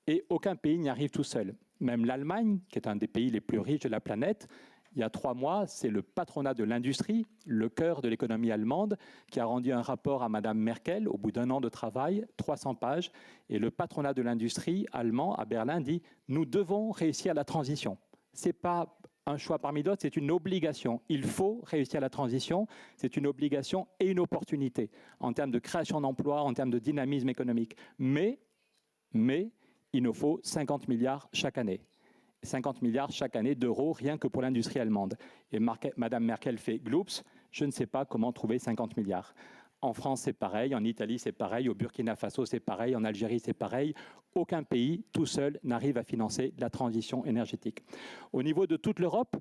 Et aucun pays n'y arrive tout seul. Même l'Allemagne, qui est un des pays les plus riches de la planète, il y a 3 mois, c'est le patronat de l'industrie, le cœur de l'économie allemande, qui a rendu un rapport à Madame Merkel au bout d'1 an de travail, 300 pages. Et le patronat de l'industrie allemand à Berlin dit « Nous devons réussir la transition ». Ce n'est pas un choix parmi d'autres, c'est une obligation. Il faut réussir la transition, c'est une obligation et une opportunité en termes de création d'emplois, en termes de dynamisme économique. Mais il nous faut 50 milliards chaque année. 50 milliards chaque année d'euros, rien que pour l'industrie allemande. Et Madame Merkel fait gloops, je ne sais pas comment trouver 50 milliards. En France, c'est pareil, en Italie, c'est pareil, au Burkina Faso, c'est pareil, en Algérie, c'est pareil. Aucun pays, tout seul, n'arrive à financer la transition énergétique. Au niveau de toute l'Europe,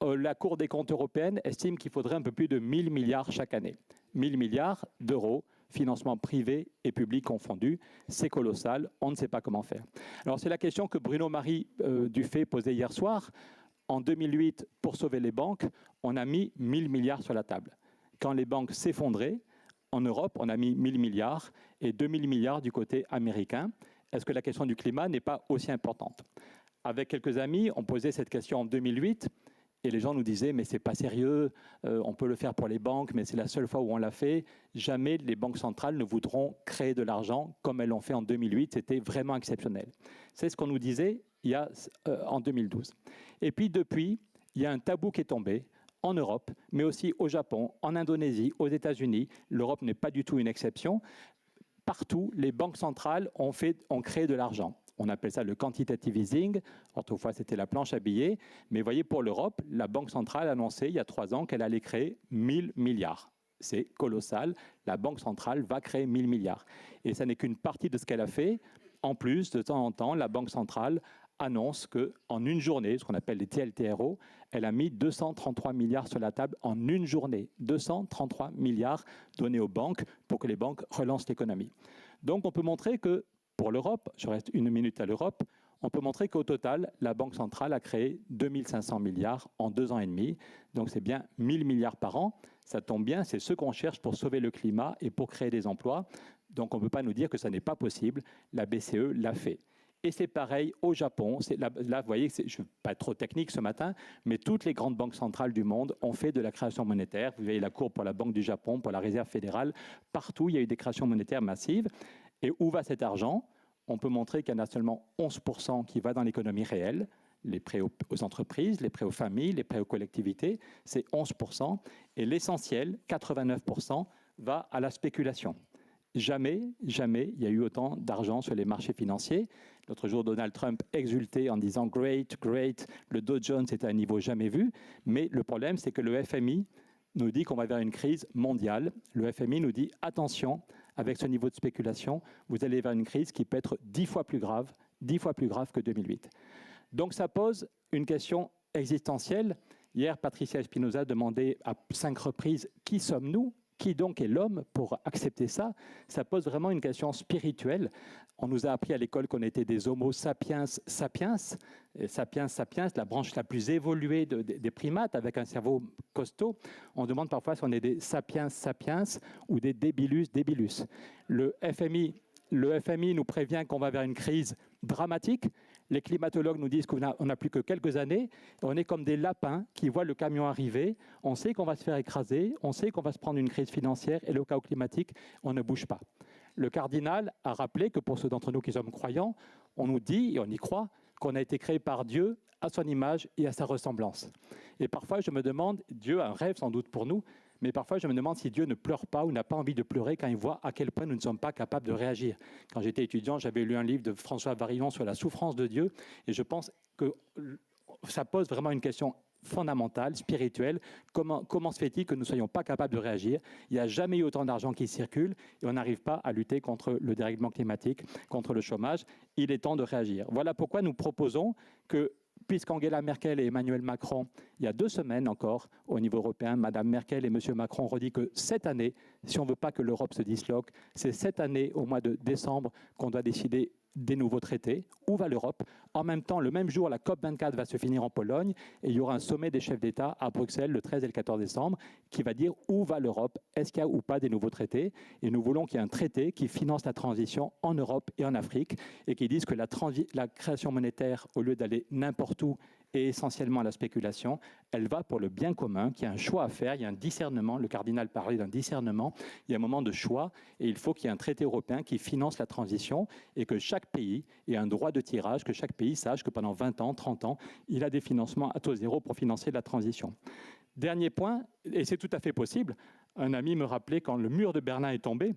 la Cour des comptes européenne estime qu'il faudrait un peu plus de 1 000 milliards chaque année. 1 000 milliards d'euros, financement privé et public confondus, c'est colossal, on ne sait pas comment faire. Alors c'est la question que Bruno-Marie Dufay posait hier soir. En 2008, pour sauver les banques, on a mis 1 000 milliards sur la table. Quand les banques s'effondraient, en Europe, on a mis 1 000 milliards et 2 000 milliards du côté américain. Est-ce que la question du climat n'est pas aussi importante? Avec quelques amis, on posait cette question en 2008. Et les gens nous disaient, mais c'est pas sérieux, on peut le faire pour les banques, mais c'est la seule fois où on l'a fait. Jamais les banques centrales ne voudront créer de l'argent comme elles l'ont fait en 2008. C'était vraiment exceptionnel. C'est ce qu'on nous disait en 2012. Et puis depuis, il y a un tabou qui est tombé en Europe, mais aussi au Japon, en Indonésie, aux États-Unis. L'Europe n'est pas du tout une exception. Partout, les banques centrales ont créé de l'argent. On appelle ça le quantitative easing. Autrefois, c'était la planche à billets. Mais voyez, pour l'Europe, la Banque centrale a annoncé il y a 3 ans qu'elle allait créer 1 000 milliards. C'est colossal. La Banque centrale va créer 1 000 milliards. Et ça n'est qu'une partie de ce qu'elle a fait. En plus, de temps en temps, la Banque centrale annonce qu'en une journée, ce qu'on appelle les TLTRO, elle a mis 233 milliards sur la table en une journée. 233 milliards donnés aux banques pour que les banques relancent l'économie. Donc, on peut montrer que pour l'Europe, je reste 1 minute à l'Europe, on peut montrer qu'au total, la Banque centrale a créé 2 500 milliards en 2 ans et demi. Donc c'est bien 1 000 milliards par an. Ça tombe bien, c'est ce qu'on cherche pour sauver le climat et pour créer des emplois. Donc on ne peut pas nous dire que ça n'est pas possible. La BCE l'a fait. Et c'est pareil au Japon. Là, vous voyez, je ne vais pas être trop technique ce matin, mais toutes les grandes banques centrales du monde ont fait de la création monétaire. Vous voyez la courbe pour la Banque du Japon, pour la Réserve fédérale. Partout, il y a eu des créations monétaires massives. Et où va cet argent? On peut montrer qu'il y en a seulement 11% qui va dans l'économie réelle, les prêts aux entreprises, les prêts aux familles, les prêts aux collectivités, c'est 11%. Et l'essentiel, 89%, va à la spéculation. Jamais il y a eu autant d'argent sur les marchés financiers. L'autre jour, Donald Trump exultait en disant « great, great », le Dow Jones était à un niveau jamais vu. Mais le problème, c'est que le FMI nous dit qu'on va vers une crise mondiale. Le FMI nous dit « attention ». Avec ce niveau de spéculation, vous allez vers une crise qui peut être 10 fois plus grave que 2008. Donc ça pose une question existentielle. Hier, Patricia Espinosa demandait à 5 reprises « Qui sommes-nous ? Qui donc est l'homme pour accepter ça ?» Ça pose vraiment une question spirituelle. On nous a appris à l'école qu'on était des homo sapiens sapiens. Et sapiens sapiens, la branche la plus évoluée des primates, avec un cerveau costaud. On demande parfois si on est des sapiens sapiens ou des débilus débilus. Le FMI nous prévient qu'on va vers une crise dramatique. Les climatologues nous disent qu'on n'a plus que quelques années. On est comme des lapins qui voient le camion arriver. On sait qu'on va se faire écraser. On sait qu'on va se prendre une crise financière. Et le chaos climatique, on ne bouge pas. Le cardinal a rappelé que pour ceux d'entre nous qui sommes croyants, on nous dit, et on y croit, qu'on a été créé par Dieu à son image et à sa ressemblance. Et parfois, je me demande, Dieu a un rêve sans doute pour nous, mais parfois, je me demande si Dieu ne pleure pas ou n'a pas envie de pleurer quand il voit à quel point nous ne sommes pas capables de réagir. Quand j'étais étudiant, j'avais lu un livre de François Varillon sur la souffrance de Dieu, et je pense que ça pose vraiment une question fondamentale, spirituelle. Comment se fait-il que nous ne soyons pas capables de réagir? Il n'y a jamais eu autant d'argent qui circule et on n'arrive pas à lutter contre le dérèglement climatique, contre le chômage. Il est temps de réagir. Voilà pourquoi nous proposons que puisqu'Angela Merkel et Emmanuel Macron, il y a 2 semaines encore, au niveau européen, Mme Merkel et M. Macron ont redit que cette année, si on ne veut pas que l'Europe se disloque, c'est cette année, au mois de décembre, qu'on doit décider des nouveaux traités. Où va l'Europe? En même temps, le même jour, la COP24 va se finir en Pologne et il y aura un sommet des chefs d'État à Bruxelles le 13 et le 14 décembre qui va dire où va l'Europe, est-ce qu'il y a ou pas des nouveaux traités. Et nous voulons qu'il y ait un traité qui finance la transition en Europe et en Afrique et qui dise que la création monétaire, au lieu d'aller n'importe où et essentiellement à la spéculation, elle va pour le bien commun, qu'il y a un choix à faire, il y a un discernement, le cardinal parlait d'un discernement, il y a un moment de choix et il faut qu'il y ait un traité européen qui finance la transition et que chaque pays ait un droit de tirage, que chaque pays sache que pendant 20 ans, 30 ans, il a des financements à taux zéro pour financer la transition. Dernier point, et c'est tout à fait possible, un ami me rappelait quand le mur de Berlin est tombé,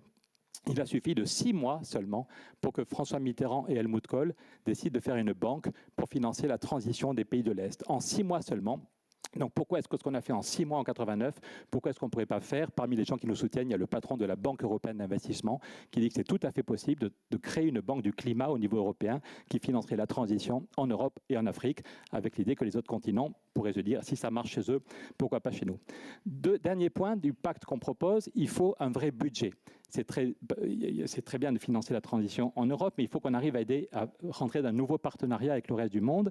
il a suffi de 6 mois seulement pour que François Mitterrand et Helmut Kohl décident de faire une banque pour financer la transition des pays de l'Est. En 6 mois seulement. Donc pourquoi est-ce que ce qu'on a fait en 6 mois en 89, pourquoi est-ce qu'on ne pourrait pas faire? Parmi les gens qui nous soutiennent, il y a le patron de la Banque européenne d'investissement qui dit que c'est tout à fait possible de créer une banque du climat au niveau européen qui financerait la transition en Europe et en Afrique, avec l'idée que les autres continents pourraient se dire si ça marche chez eux, pourquoi pas chez nous. Dernier point du pacte qu'on propose, il faut un vrai budget. C'est très bien de financer la transition en Europe, mais il faut qu'on arrive à aider à rentrer dans un nouveau partenariat avec le reste du monde.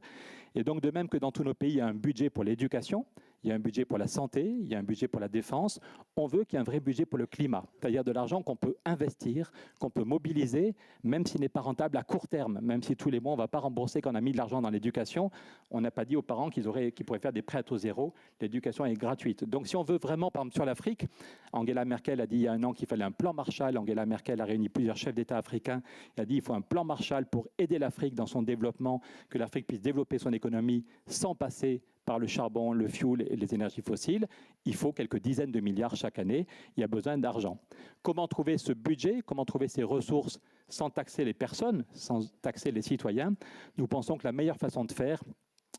Et donc, de même que dans tous nos pays, il y a un budget pour l'éducation, il y a un budget pour la santé, il y a un budget pour la défense. On veut qu'il y ait un vrai budget pour le climat, c'est-à-dire de l'argent qu'on peut investir, qu'on peut mobiliser, même s'il n'est pas rentable à court terme, même si tous les mois, on ne va pas rembourser quand on a mis de l'argent dans l'éducation. On n'a pas dit aux parents qu'ils pourraient faire des prêts à taux zéro. L'éducation est gratuite. Donc, si on veut vraiment, par exemple, sur l'Afrique, Angela Merkel a dit il y a 1 an qu'il fallait un plan Marshall. Angela Merkel a réuni plusieurs chefs d'État africains. Elle a dit qu'il faut un plan Marshall pour aider l'Afrique dans son développement, que l'Afrique puisse développer son économie sans passer par le charbon, le fioul et les énergies fossiles. Il faut quelques dizaines de milliards chaque année. Il y a besoin d'argent. Comment trouver ce budget? Comment trouver ces ressources sans taxer les personnes, sans taxer les citoyens? Nous pensons que la meilleure façon de faire,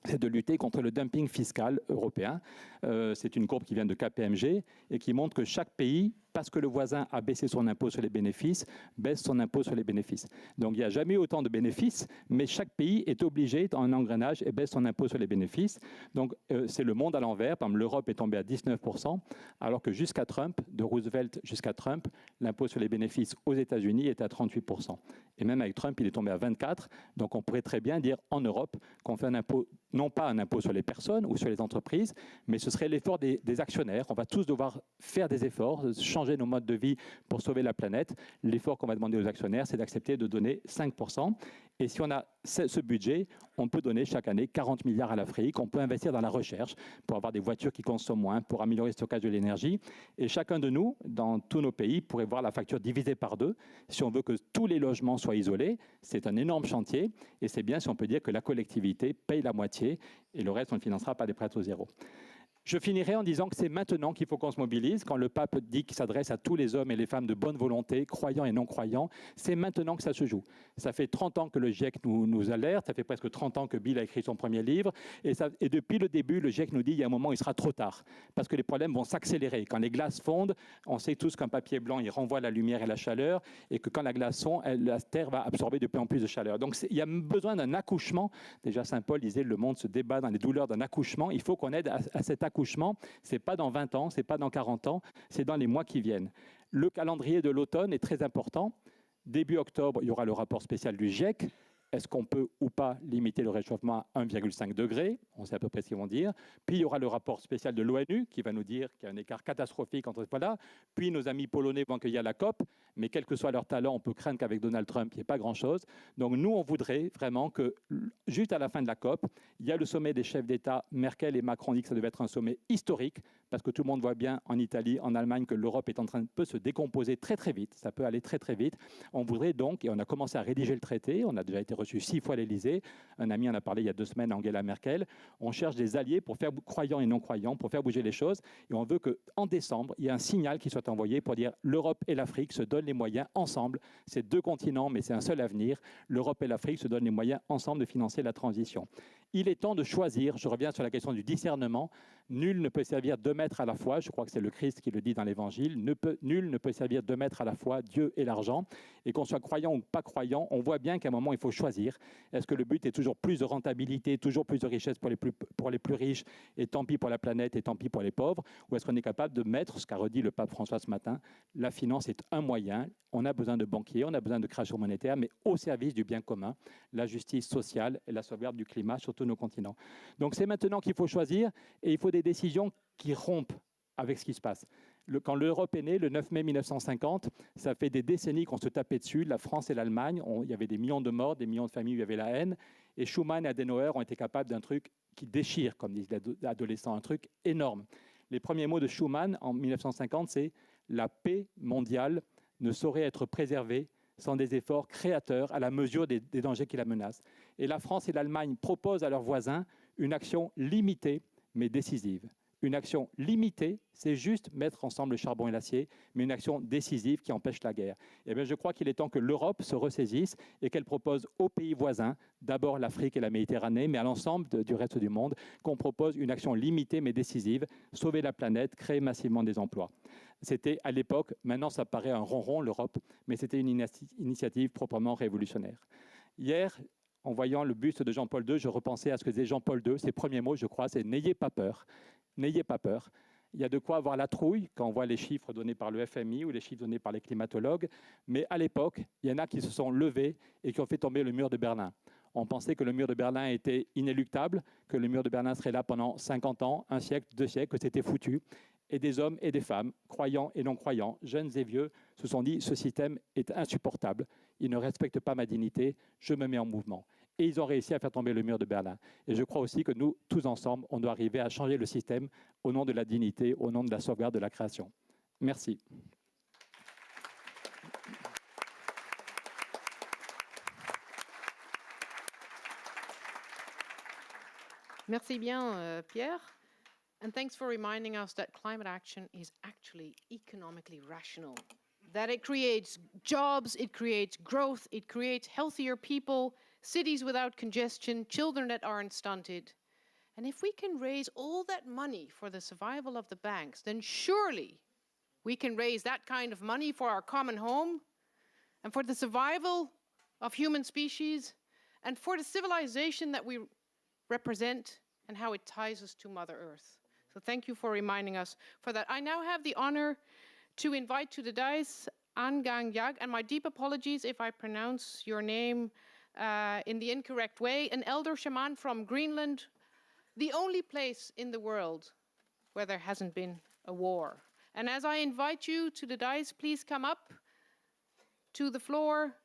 c'est de lutter contre le dumping fiscal européen. C'est une courbe qui vient de KPMG et qui montre que chaque pays, parce que le voisin a baissé son impôt sur les bénéfices, baisse son impôt sur les bénéfices. Donc il n'y a jamais eu autant de bénéfices, mais chaque pays est obligé, dans un engrenage, et baisse son impôt sur les bénéfices. Donc c'est le monde à l'envers. Par exemple, l'Europe est tombée à 19%, alors que jusqu'à Trump, de Roosevelt jusqu'à Trump, l'impôt sur les bénéfices aux États-Unis était à 38%. Et même avec Trump, il est tombé à 24%. Donc on pourrait très bien dire en Europe qu'on fait un impôt, non pas un impôt sur les personnes ou sur les entreprises, mais ce serait l'effort des actionnaires. On va tous devoir faire des efforts, changer nos modes de vie pour sauver la planète. L'effort qu'on va demander aux actionnaires, c'est d'accepter de donner 5%. Et si on a ce budget, on peut donner chaque année 40 milliards à l'Afrique. On peut investir dans la recherche pour avoir des voitures qui consomment moins, pour améliorer le stockage de l'énergie. Et chacun de nous, dans tous nos pays, pourrait voir la facture divisée par 2. Si on veut que tous les logements soient isolés, c'est un énorme chantier. Et c'est bien si on peut dire que la collectivité paye la moitié et le reste, on ne financera pas des prêts à taux zéro. Je finirai en disant que c'est maintenant qu'il faut qu'on se mobilise. Quand le pape dit qu'il s'adresse à tous les hommes et les femmes de bonne volonté, croyants et non-croyants, c'est maintenant que ça se joue. Ça fait 30 ans que le GIEC nous alerte, ça fait presque 30 ans que Bill a écrit son premier livre, et depuis le début, le GIEC nous dit qu'il y a un moment où il sera trop tard, parce que les problèmes vont s'accélérer. Quand les glaces fondent, on sait tous qu'un papier blanc, il renvoie la lumière et la chaleur, et que quand la glace fond, la Terre va absorber de plus en plus de chaleur. Donc il y a besoin d'un accouchement. Déjà, Saint Paul disait, le monde se débat dans les douleurs d'un accouchement. Il faut qu'on aide à cet accouchement. Ce n'est pas dans 20 ans, ce n'est pas dans 40 ans, c'est dans les mois qui viennent. Le calendrier de l'automne est très important. Début octobre, il y aura le rapport spécial du GIEC. Est-ce qu'on peut ou pas limiter le réchauffement à 1,5 degré? On sait à peu près ce qu'ils vont dire. Puis il y aura le rapport spécial de l'ONU qui va nous dire qu'il y a un écart catastrophique entre ce point-là. Puis nos amis polonais vont accueillir la COP. Mais quel que soit leur talent, on peut craindre qu'avec Donald Trump, il n'y ait pas grand-chose. Donc nous, on voudrait vraiment que, juste à la fin de la COP, il y a le sommet des chefs d'État. Merkel et Macron disent que ça devait être un sommet historique, parce que tout le monde voit bien en Italie, en Allemagne, que l'Europe est en train de se décomposer très très vite. Ça peut aller très très vite. On voudrait donc, et on a commencé à rédiger le traité, on a déjà été reçu 6 fois à l'Élysée. Un ami en a parlé il y a 2 semaines, Angela Merkel. On cherche des alliés pour faire, croyants et non-croyants, pour faire bouger les choses. Et on veut qu'en décembre, il y ait un signal qui soit envoyé pour dire l'Europe et l'Afrique se donnent les moyens ensemble. C'est 2 continents, mais c'est un seul avenir. L'Europe et l'Afrique se donnent les moyens ensemble de financer la transition. Il est temps de choisir, je reviens sur la question du discernement, Nul ne peut servir 2 maîtres à la fois, je crois que c'est le Christ qui le dit dans l'Évangile, nul ne peut servir 2 maîtres à la fois, Dieu et l'argent. Et qu'on soit croyant ou pas croyant, on voit bien qu'à un moment, il faut choisir. Est-ce que le but est toujours plus de rentabilité, toujours plus de richesse pour les plus riches, et tant pis pour la planète, et tant pis pour les pauvres, ou est-ce qu'on est capable de mettre, ce qu'a redit le pape François ce matin, la finance est un moyen, on a besoin de banquiers, on a besoin de création monétaire, mais au service du bien commun, la justice sociale et la sauvegarde du climat sur tous nos continents. Donc c'est maintenant qu'il faut choisir, et il faut des décisions qui rompent avec ce qui se passe. Quand l'Europe est née, le 9 mai 1950, ça fait des décennies qu'on se tapait dessus, la France et l'Allemagne, il y avait des millions de morts, des millions de familles où il y avait la haine, et Schuman et Adenauer ont été capables d'un truc qui déchire, comme disent les adolescents, un truc énorme. Les premiers mots de Schuman en 1950, c'est « La paix mondiale ne saurait être préservée sans des efforts créateurs à la mesure des dangers qui la menacent. » Et la France et l'Allemagne proposent à leurs voisins une action limitée mais décisive. Une action limitée, c'est juste mettre ensemble le charbon et l'acier, mais une action décisive qui empêche la guerre. Et bien, je crois qu'il est temps que l'Europe se ressaisisse et qu'elle propose aux pays voisins, d'abord l'Afrique et la Méditerranée, mais à l'ensemble du reste du monde, qu'on propose une action limitée mais décisive, sauver la planète, créer massivement des emplois. C'était à l'époque, maintenant ça paraît un ronron l'Europe, mais c'était une initiative proprement révolutionnaire. Hier, en voyant le buste de Jean-Paul II, je repensais à ce que disait Jean-Paul II. Ses premiers mots, je crois, c'est « N'ayez pas peur ». N'ayez pas peur. Il y a de quoi avoir la trouille quand on voit les chiffres donnés par le FMI ou les chiffres donnés par les climatologues. Mais à l'époque, il y en a qui se sont levés et qui ont fait tomber le mur de Berlin. On pensait que le mur de Berlin était inéluctable, que le mur de Berlin serait là pendant 50 ans, un siècle, 2 siècles, que c'était foutu. Et des hommes et des femmes, croyants et non croyants, jeunes et vieux, se sont dit « ce système est insupportable, il ne respecte pas ma dignité, je me mets en mouvement ». Et ils ont réussi à faire tomber le mur de Berlin. Et je crois aussi que nous, tous ensemble, on doit arriver à changer le système au nom de la dignité, au nom de la sauvegarde de la création. Merci. Merci bien, Pierre. And thanks for reminding us that climate action is actually economically rational. That it creates jobs, it creates growth, it creates healthier people, cities without congestion, children that aren't stunted. And if we can raise all that money for the survival of the banks, then surely we can raise that kind of money for our common home and for the survival of human species and for the civilization that we represent and how it ties us to Mother Earth. So thank you for reminding us for that. I now have the honor to invite to the dais An Gang Yag, and my deep apologies if I pronounce your name in the incorrect way, an elder shaman from Greenland, the only place in the world where there hasn't been a war. And as I invite you to the dais, please come up to the floor.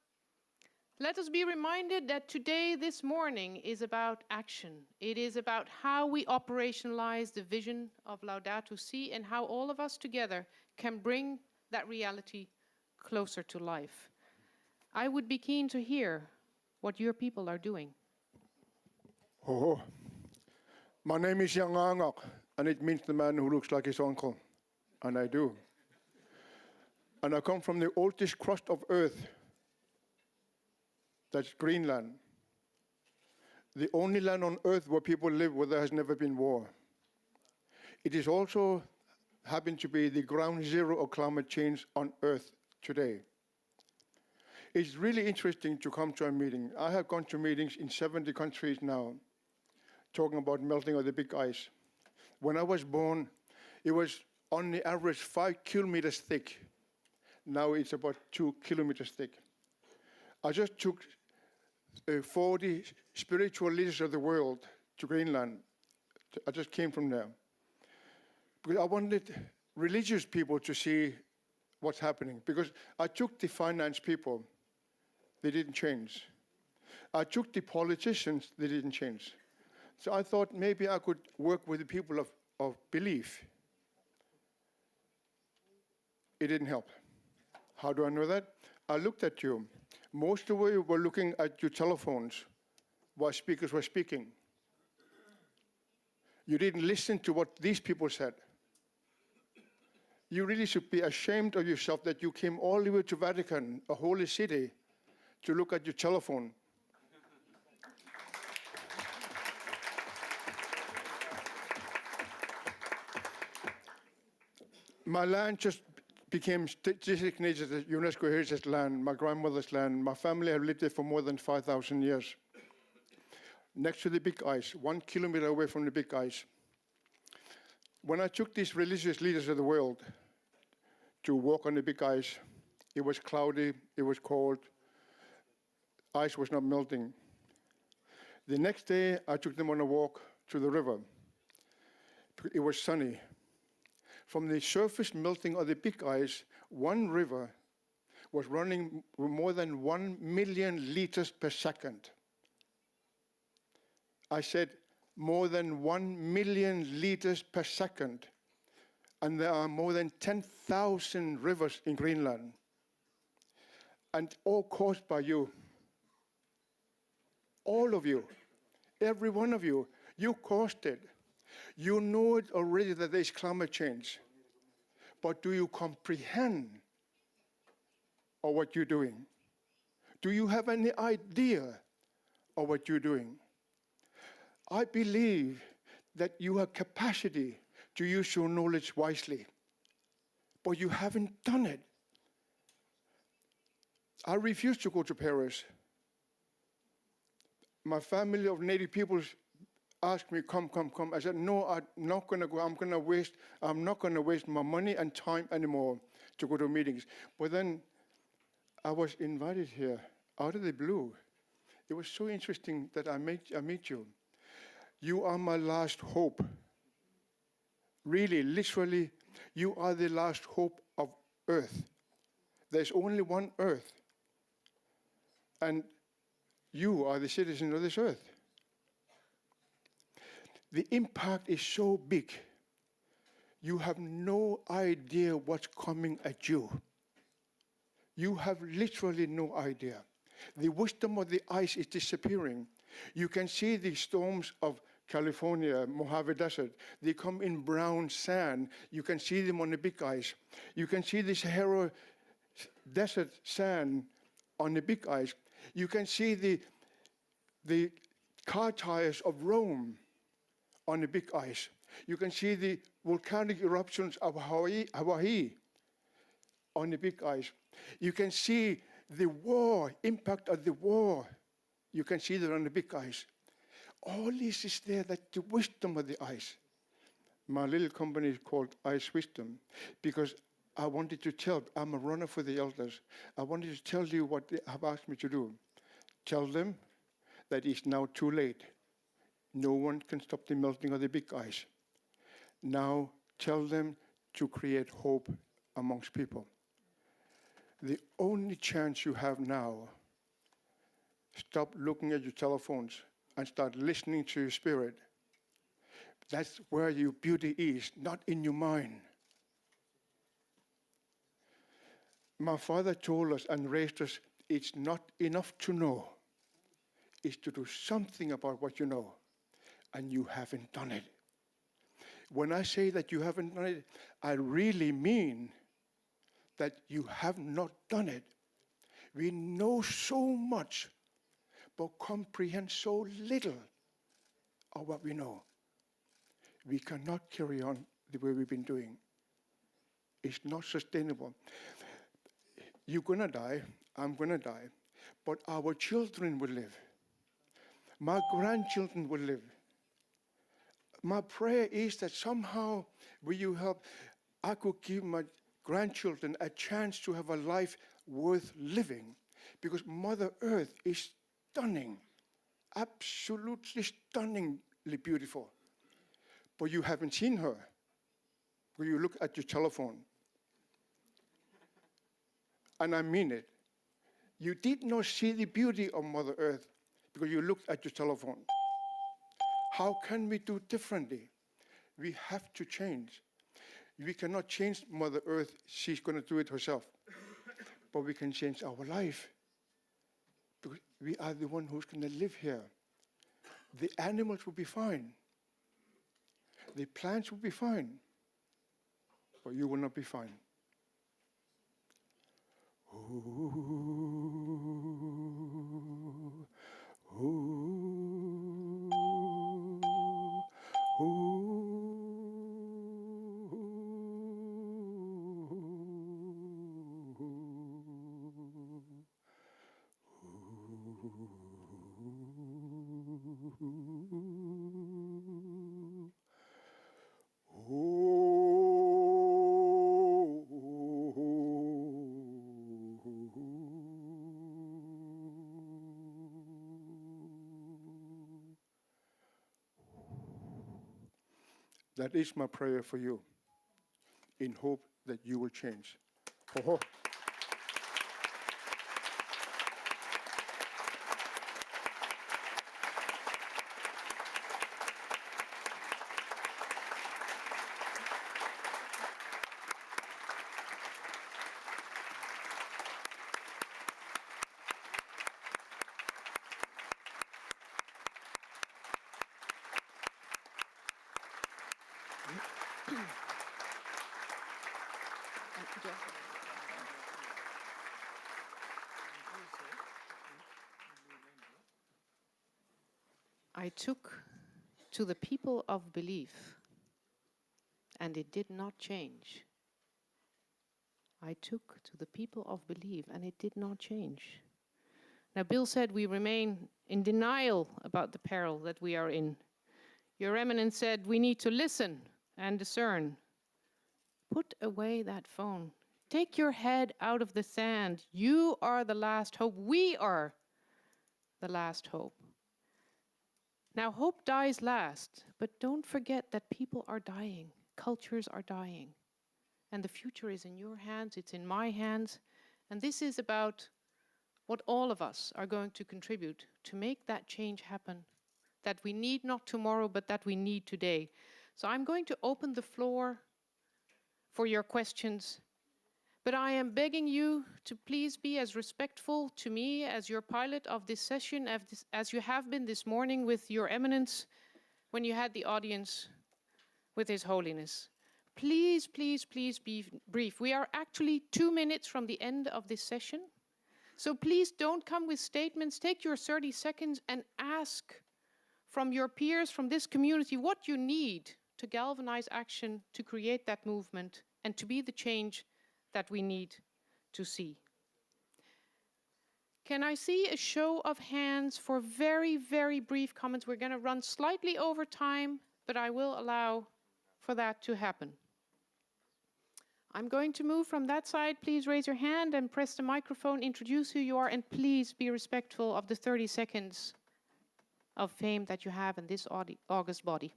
Let us be reminded that today, this morning, is about action. It is about how we operationalize the vision of Laudato Si and how all of us together can bring that reality closer to life. I would be keen to hear what your people are doing. Oh, my name is Yang Angak, and it means the man who looks like his uncle, and I do. And I come from the oldest crust of earth, that's Greenland. The only land on earth where people live where there has never been war. It is also happened to be the ground zero of climate change on earth today. It's really interesting to come to a meeting. I have gone to meetings in 70 countries now, talking about melting of the big ice. When I was born, it was on the average 5 kilometers thick. Now it's about 2 kilometers thick. I just took 40 spiritual leaders of the world to Greenland. I just came from there. Because I wanted religious people to see what's happening. Because I took the finance people, they didn't change. I took the politicians, they didn't change. So I thought maybe I could work with the people of belief. It didn't help. How do I know that? I looked at you. Most of you were looking at your telephones while speakers were speaking. You didn't listen to what these people said. You really should be ashamed of yourself that you came all the way to Vatican, a holy city, to look at your telephone. My land just became designated as UNESCO Heritage Land, my grandmother's land. My family have lived there for more than 5,000 years. Next to the big ice, 1 kilometer away from the big ice. When I took these religious leaders of the world to walk on the big ice, it was cloudy, it was cold, ice was not melting. The next day, I took them on a walk to the river. It was sunny. From the surface melting of the big ice, one river was running more than 1 million liters per second. I said more than 1 million liters per second. And there are more than 10,000 rivers in Greenland. And all caused by you. All of you, every one of you, you caused it. You know it already that there's climate change. But do you comprehend of what you're doing? Do you have any idea of what you're doing? I believe that you have capacity to use your knowledge wisely, but you haven't done it. I refused to go to Paris. My family of native peoples asked me, come. I said, no, I'm not going to go. I'm not going to waste my money and time anymore to go to meetings. But then I was invited here out of the blue. It was so interesting that I meet you. You are my last hope. Really, literally, you are the last hope of Earth. There's only one Earth. And you are the citizen of this Earth. The impact is so big. You have no idea what's coming at you. You have literally no idea. The wisdom of the ice is disappearing. You can see the storms of California, Mojave Desert. They come in brown sand. You can see them on the big ice. You can see the Sahara Desert sand on the big ice. You can see the car tires of Rome on the big ice. You can see the volcanic eruptions of Hawaii on the big ice. You can see the impact of the war. You can see that on the big ice. All this is there, that the wisdom of the ice. My little company is called Ice Wisdom because I wanted to tell, I'm a runner for the elders. I wanted to tell you what they have asked me to do. Tell them that it's now too late. No one can stop the melting of the big ice. Now tell them to create hope amongst people. The only chance you have now, stop looking at your telephones and start listening to your spirit. That's where your beauty is, not in your mind. My father told us and raised us, it's not enough to know. It's to do something about what you know. And you haven't done it. When I say that you haven't done it, I really mean that you have not done it. We know so much, but comprehend so little of what we know. We cannot carry on the way we've been doing. It's not sustainable. You're going to die, I'm going to die, but our children will live. My grandchildren will live. My prayer is that somehow, will you help, I could give my grandchildren a chance to have a life worth living, because Mother Earth is stunning, absolutely stunningly beautiful. But you haven't seen her. When you look at your telephone, and I mean it, you did not see the beauty of Mother Earth because you looked at your telephone. How can we do differently? We have to change. We cannot change Mother Earth. She's going to do it herself. But we can change our life. Because we are the one who's going to live here. The animals will be fine. The plants will be fine. But you will not be fine. Ooh, ooh, ooh, ooh. That is my prayer for you, in hope that you will change. Ho, ho. I took to the people of belief, and it did not change. I took to the people of belief, and it did not change. Now, Bill said we remain in denial about the peril that we are in. Your Eminence said we need to listen and discern. Put away that phone. Take your head out of the sand. You are the last hope. We are the last hope. Now, hope dies last, but don't forget that people are dying. Cultures are dying. And the future is in your hands, it's in my hands. And this is about what all of us are going to contribute to make that change happen, that we need not tomorrow, but that we need today. So I'm going to open the floor for your questions, but I am begging you to please be as respectful to me as your pilot of this session as you have been this morning with Your Eminence when you had the audience with His Holiness. Please, please, please be brief. We are actually 2 minutes from the end of this session. So please don't come with statements. Take your 30 seconds and ask from your peers, from this community, what you need to galvanize action, to create that movement, and to be the change that we need to see. Can I see a show of hands for very, very brief comments? We're going to run slightly over time, but I will allow for that to happen. I'm going to move from that side. Please raise your hand and press the microphone, introduce who you are, and please be respectful of the 30 seconds of fame that you have in this august body.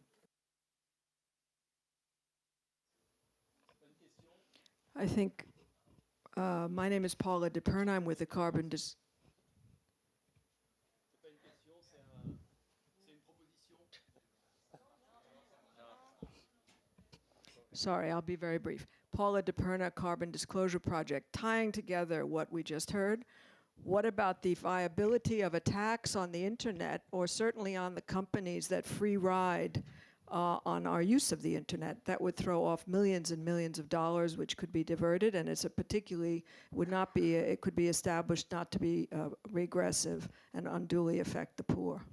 I think my name is Paula DePerna. I'm with the Carbon Sorry, I'll be very brief. Paula DePerna, Carbon Disclosure Project, tying together what we just heard. What about the viability of a tax on the internet, or certainly on the companies that free ride on our use of the internet? That would throw off millions and millions of dollars, which could be diverted, and it's a particularly, would not be, it could be established not to be regressive and unduly affect the poor.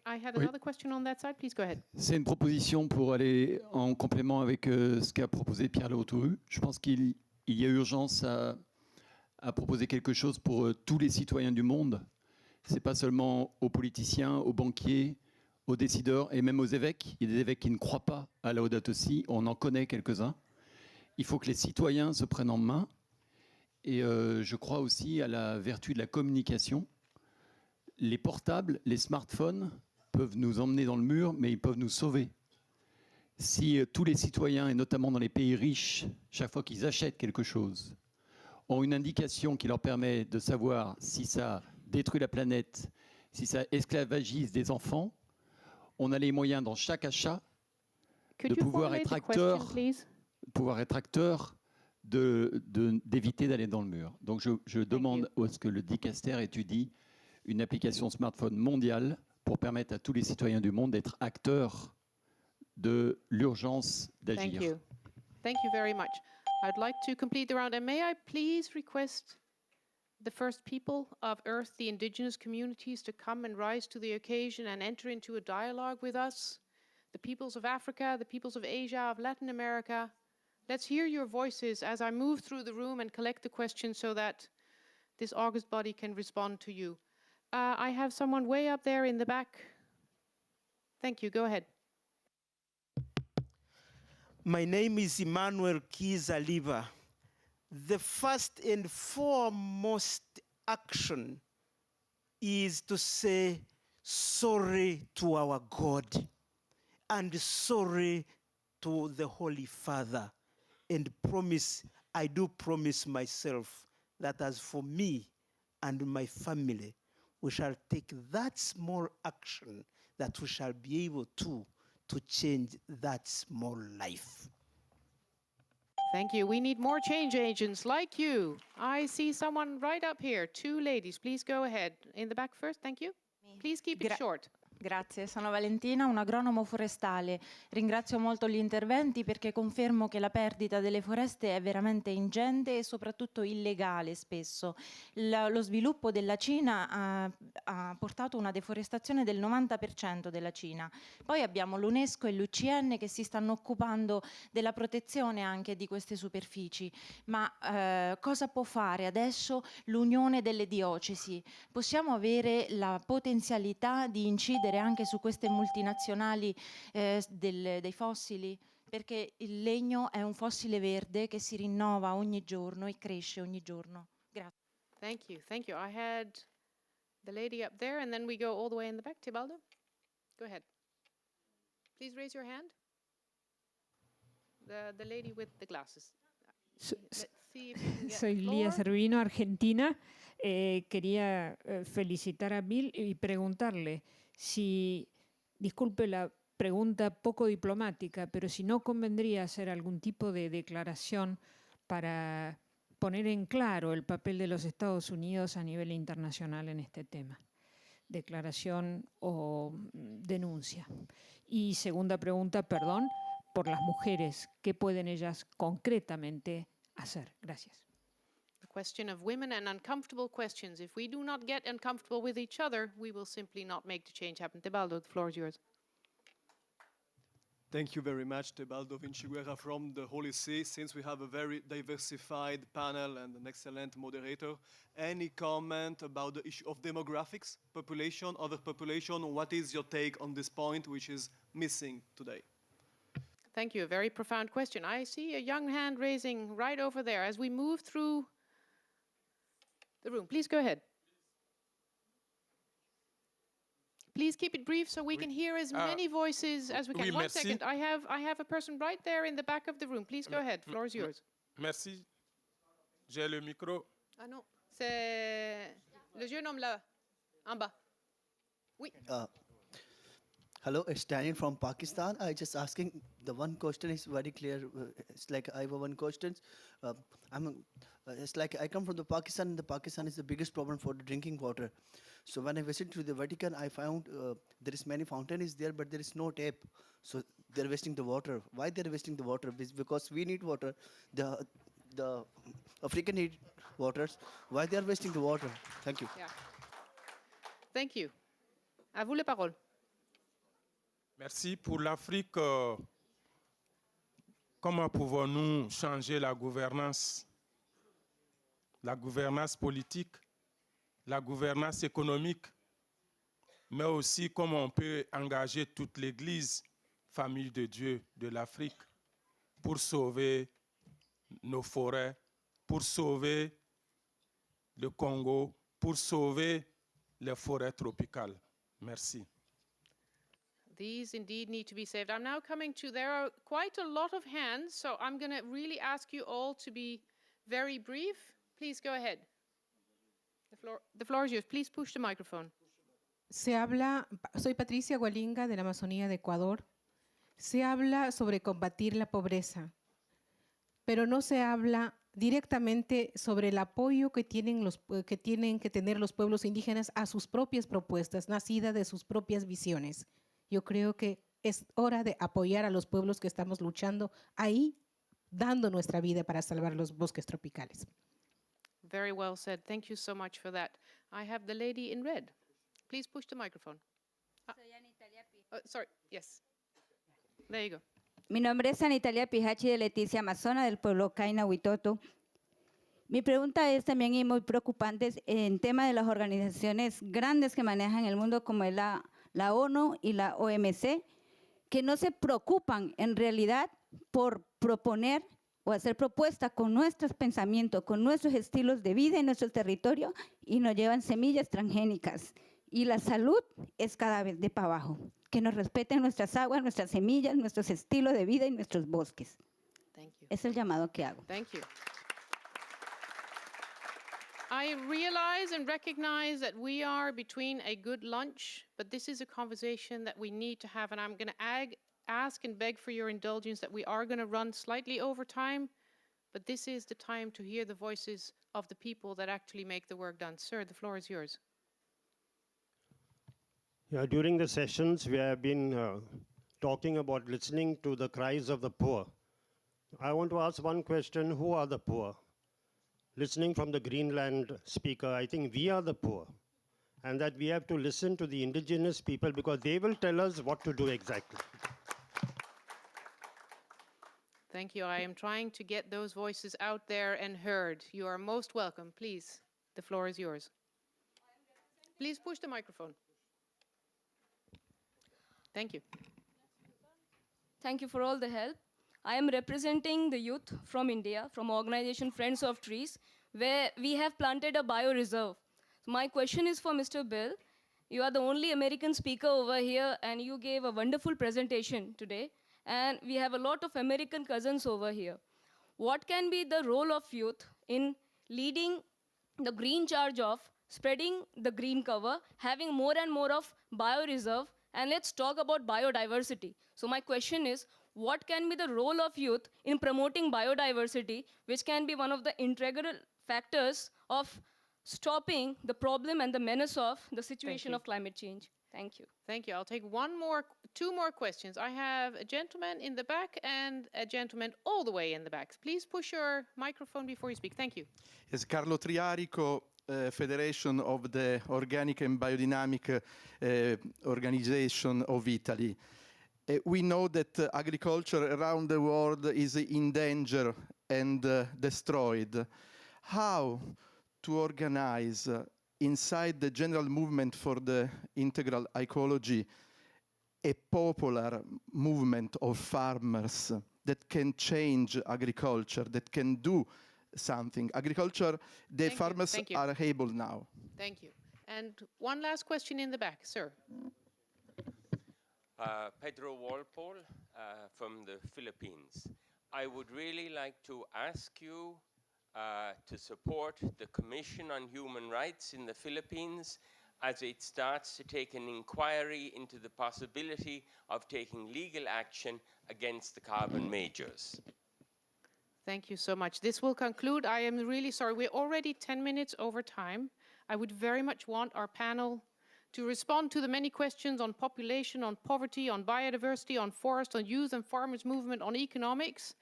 I had another question on that side. Please go ahead. C'est une proposition pour aller en complément avec ce qu'a proposé Pierre Laudato. Je pense qu'il y a urgence à proposer quelque chose pour tous les citoyens du monde. Ce n'est pas seulement aux politiciens, aux banquiers, aux décideurs et même aux évêques. Il y a des évêques qui ne croient pas à Laudato Si. On en connaît quelques-uns. Il faut que les citoyens se prennent en main. Et je crois aussi à la vertu de la communication. Les portables, les smartphones peuvent nous emmener dans le mur, mais ils peuvent nous sauver. Si tous les citoyens, et notamment dans les pays riches, chaque fois qu'ils achètent quelque chose, ont une indication qui leur permet de savoir si ça détruit la planète, si ça esclavagise des enfants, on a les moyens dans chaque achat de pouvoir être acteur d'éviter d'aller dans le mur. Donc je demande à ce que le dicaster étudie une application smartphone mondiale pour permettre à tous les citoyens du monde d'être acteurs de l'urgence d'agir. Thank you. Thank you very much. I'd like to complete the round. And may I please request the first people of Earth, the indigenous communities, to come and rise to the occasion and enter into a dialogue with us. The peoples of Africa, the peoples of Asia, of Latin America. Let's hear your voices as I move through the room and collect the questions so that this august body can respond to you. I have someone way up there in the back. Thank you. Go ahead. My name is Emmanuel Kizaliba. The first and foremost action is to say sorry to our God, and sorry to the Holy Father, and I do promise myself that as for me and my family, we shall take that small action that we shall be able to change that small life. Thank you. We need more change agents like you. I see someone right up here. Two ladies, please go ahead. In the back first, thank you. Please keep it short. Grazie, sono Valentina, un agronomo forestale. Ringrazio molto gli interventi perché confermo che la perdita delle foreste è veramente ingente e soprattutto illegale spesso. Lo sviluppo della Cina ha portato una deforestazione del 90% della Cina. Poi abbiamo l'UNESCO e l'UCN che si stanno occupando della protezione anche di queste superfici. Ma cosa può fare adesso l'Unione delle Diocesi? Possiamo avere la potenzialità di incidere anche su queste multinazionali dei fossili, perché il legno è un fossile verde che si rinnova ogni giorno e cresce ogni giorno. Grazie. Thank you, thank you. I had the lady up there and then we go all the way in the back. Tebaldo, go ahead. Please raise your hand. The lady with the glasses. Let's see if you can get Soy the Lía floor. Servino, Argentina. Quería felicitar a Bill y preguntarle si, disculpe la pregunta poco diplomática, pero si no convendría hacer algún tipo de declaración para poner en claro el papel de los Estados Unidos a nivel internacional en este tema. Declaración o denuncia. Y segunda pregunta, perdón, por las mujeres, ¿qué pueden ellas concretamente hacer? Gracias. The question of women and uncomfortable questions. If we do not get uncomfortable with each other, we will simply not make the change happen. Tebaldo, the floor is yours. Thank you very much, Tebaldo Vinciguerra from the Holy See. Since we have a very diversified panel and an excellent moderator, any comment about the issue of demographics, population, overpopulation? What is your take on this point, which is missing today? Thank you. A very profound question. I see a young hand raising right over there. As we move through the room, please go ahead. Please keep it brief so we can hear as many voices as we can. Oui, One merci. second. I have a person right there in the back of the room. Please go ahead. Floor is yours. Merci. J'ai le micro. Ah non, c'est le jeune homme là, en bas. Oui. Hello, it's Daniel from Pakistan. I just asking, the one question is very clear. It's like I have one question. It's like I come from the Pakistan. The Pakistan is the biggest problem for the drinking water. So when I visited to the Vatican, I found there is many fountains there, but there is no tap. So they're wasting the water. Why they're wasting the water? Because we need water. The African need waters. Why they are wasting the water? Thank you. Yeah. Thank you. À vous la parole. Merci. Pour l'Afrique, comment pouvons-nous changer la gouvernance politique, la gouvernance économique, mais aussi comment on peut engager toute l'Église, famille de Dieu de l'Afrique, pour sauver nos forêts, pour sauver le Congo, pour sauver les forêts tropicales. Merci. These indeed need to be saved. I'm now coming to, there are quite a lot of hands, so I'm going to really ask you all to be very brief. Please go ahead. The floor is yours. Please push the microphone. Soy Patricia Gualinga de la Amazonía de Ecuador. Se habla sobre combatir la pobreza, pero no se habla directamente sobre el apoyo que tienen que tener los pueblos indígenas a sus propias propuestas, nacidas de sus propias visiones. Yo creo que es hora de apoyar a los pueblos que estamos luchando ahí, dando nuestra vida para salvar los bosques tropicales. Very well said. Thank you so much for that. I have the lady in red. Please push the microphone. Sorry, yes. There you go. Mi nombre es Anitalia Pijachi de Leticia Amazona, del pueblo Kaina Huitoto. Mi pregunta es también y muy preocupante en tema de las organizaciones grandes que manejan el mundo como es la ONU y la OMC, que no se preocupan en realidad por proponer o hacer propuestas con nuestros pensamientos, con nuestros estilos de vida en nuestro territorio y nos llevan semillas transgénicas. y la salud es cada vez de para abajo. Que nos respeten nuestras aguas, nuestras semillas, nuestros estilos de vida y nuestros bosques. Thank you. Es el llamado que hago. Thank you. I realize and recognize that we are between a good lunch, but this is a conversation that we need to have, and I'm going to ask and beg for your indulgence that we are going to run slightly over time, but this is the time to hear the voices of the people that actually make the work done. Sir, the floor is yours. Yeah, during the sessions, we have been talking about listening to the cries of the poor. I want to ask one question: who are the poor? Listening from the Greenland speaker, I think we are the poor, and that we have to listen to the indigenous people because they will tell us what to do exactly. Thank you. I am trying to get those voices out there and heard. You are most welcome. Please, the floor is yours. Please push the microphone. Thank you. Thank you for all the help. I am representing the youth from India, from organization Friends of Trees, where we have planted a bioreserve. So my question is for Mr. Bill. You are the only American speaker over here, and you gave a wonderful presentation today. And we have a lot of American cousins over here. What can be the role of youth in leading the green charge of spreading the green cover, having more and more of bioreserve, and let's talk about biodiversity. So my question is, what can be the role of youth in promoting biodiversity, which can be one of the integral factors of stopping the problem and the menace of the situation of climate change? Thank you. Thank you. I'll take two more questions. I have a gentleman in the back and a gentleman all the way in the back. Please push your microphone before you speak. Thank you. Yes, Carlo Triarico, Federation of the Organic and Biodynamic Organization of Italy. We know that agriculture around the world is in danger and destroyed. How to organize inside the general movement for the integral ecology a popular movement of farmers that can change agriculture, that can do something? Agriculture, the farmers are able now. Thank you. And one last question in the back, sir. Pedro Walpole from the Philippines. I would really like to ask you to support the Commission on Human Rights in the Philippines as it starts to take an inquiry into the possibility of taking legal action against the carbon majors. Thank you so much. This will conclude. I am really sorry. We're already 10 minutes over time. I would very much want our panel to respond to the many questions on population, on poverty, on biodiversity, on forest, on youth and farmers movement, on economics.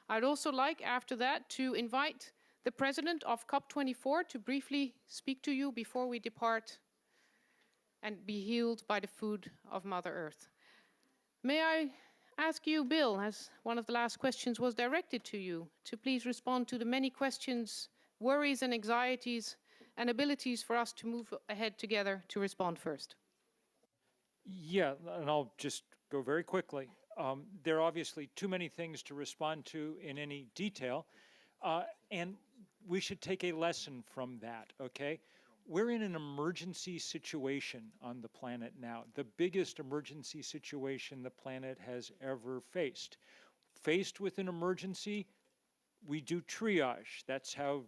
I'd also like, after that, to invite the president of COP24 to briefly speak to you before we depart and be healed by the food of Mother Earth. May I ask you, Bill, as one of the last questions was directed to you, to please respond to the many questions, worries and anxieties and abilities for us to move ahead together to respond first. Yeah, and I'll just go very quickly. There are obviously too many things to respond to in any detail, and we should take a lesson from that, okay? We're in an emergency situation on the planet now, the biggest emergency situation the planet has ever faced. Faced with an emergency, we do triage. That's how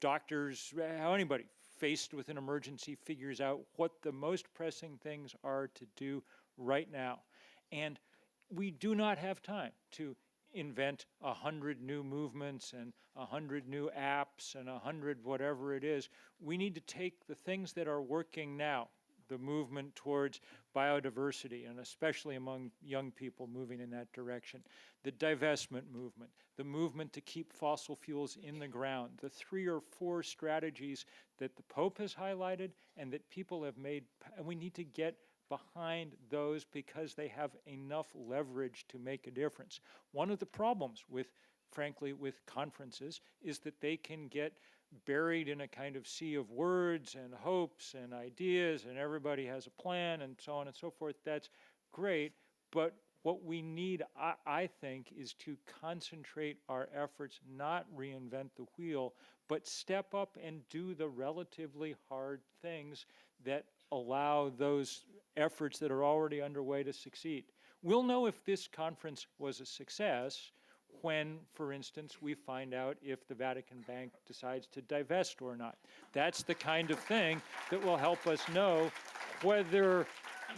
doctors, how anybody faced with an emergency figures out what the most pressing things are to do right now. And we do not have time to invent 100 new movements and 100 new apps and 100 whatever it is. We need to take the things that are working now, the movement towards biodiversity, and especially among young people moving in that direction, the divestment movement, the movement to keep fossil fuels in the ground, the 3 or 4 strategies that the Pope has highlighted and that people have made, and we need to get behind those because they have enough leverage to make a difference. One of the problems with, frankly, with conferences is that they can get buried in a kind of sea of words and hopes and ideas, and everybody has a plan and so on and so forth. That's great, but what we need, I think, is to concentrate our efforts, not reinvent the wheel, but step up and do the relatively hard things that allow those efforts that are already underway to succeed. We'll know if this conference was a success when, for instance, we find out if the Vatican Bank decides to divest or not. That's the kind of thing that will help us know whether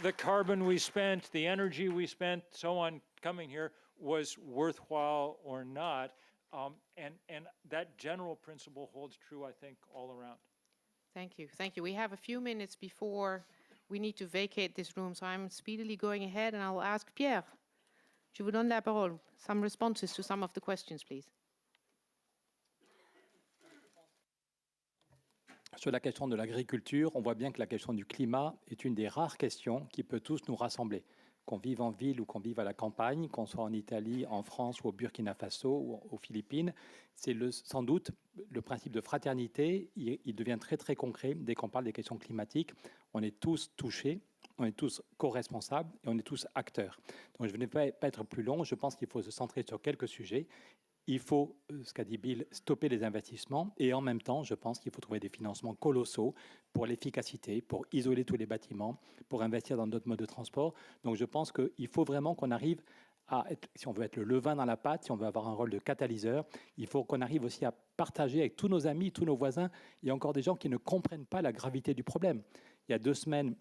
the carbon we spent, the energy we spent, so on, coming here was worthwhile or not. And that general principle holds true, I think, all around. Thank you. Thank you. We have a few minutes before we need to vacate this room, so I'm speedily going ahead, and I'll ask Pierre. Je vous donne la parole. Some responses to some of the questions, please. Sur la question de l'agriculture, on voit bien que la question du climat est une des rares questions qui peut tous nous rassembler. Qu'on vive en ville ou qu'on vive à la campagne, qu'on soit en Italie, en France ou au Burkina Faso ou aux Philippines, c'est sans doute le principe de fraternité. Il devient très très concret dès qu'on parle des questions climatiques. On est tous touchés, on est tous co-responsables et on est tous acteurs. Donc je ne vais pas être plus long, je pense qu'il faut se centrer sur quelques sujets. Il faut, ce qu'a dit Bill, stopper les investissements et en même temps, je pense qu'il faut trouver des financements colossaux pour l'efficacité, pour isoler tous les bâtiments, pour investir dans d'autres modes de transport. Donc je pense qu'il faut vraiment qu'on arrive à être, si on veut être le levain dans la pâte, si on veut avoir un rôle de catalyseur, il faut qu'on arrive aussi à partager avec tous nos amis, tous nos voisins. Il y a encore des gens qui ne comprennent pas la gravité du problème. Il y a 2 semaines,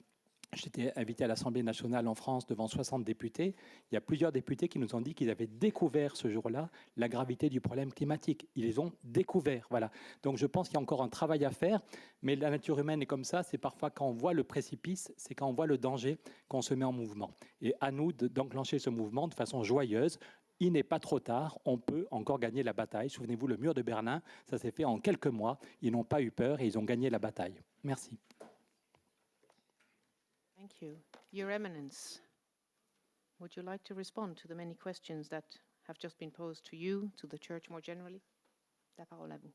j'étais invité à l'Assemblée nationale en France devant 60 députés. Il y a plusieurs députés qui nous ont dit qu'ils avaient découvert ce jour-là la gravité du problème climatique. Ils les ont découverts, voilà. Donc je pense qu'il y a encore un travail à faire, mais la nature humaine est comme ça. C'est parfois quand on voit le précipice, c'est quand on voit le danger qu'on se met en mouvement. Et à nous d'enclencher ce mouvement de façon joyeuse. Il n'est pas trop tard, on peut encore gagner la bataille. Souvenez-vous, le mur de Berlin, ça s'est fait en quelques mois. Ils n'ont pas eu peur et ils ont gagné la bataille. Merci. Thank you. Your Eminence, would you like to respond to the many questions that have just been posed to you, to the Church more generally? La parole à vous.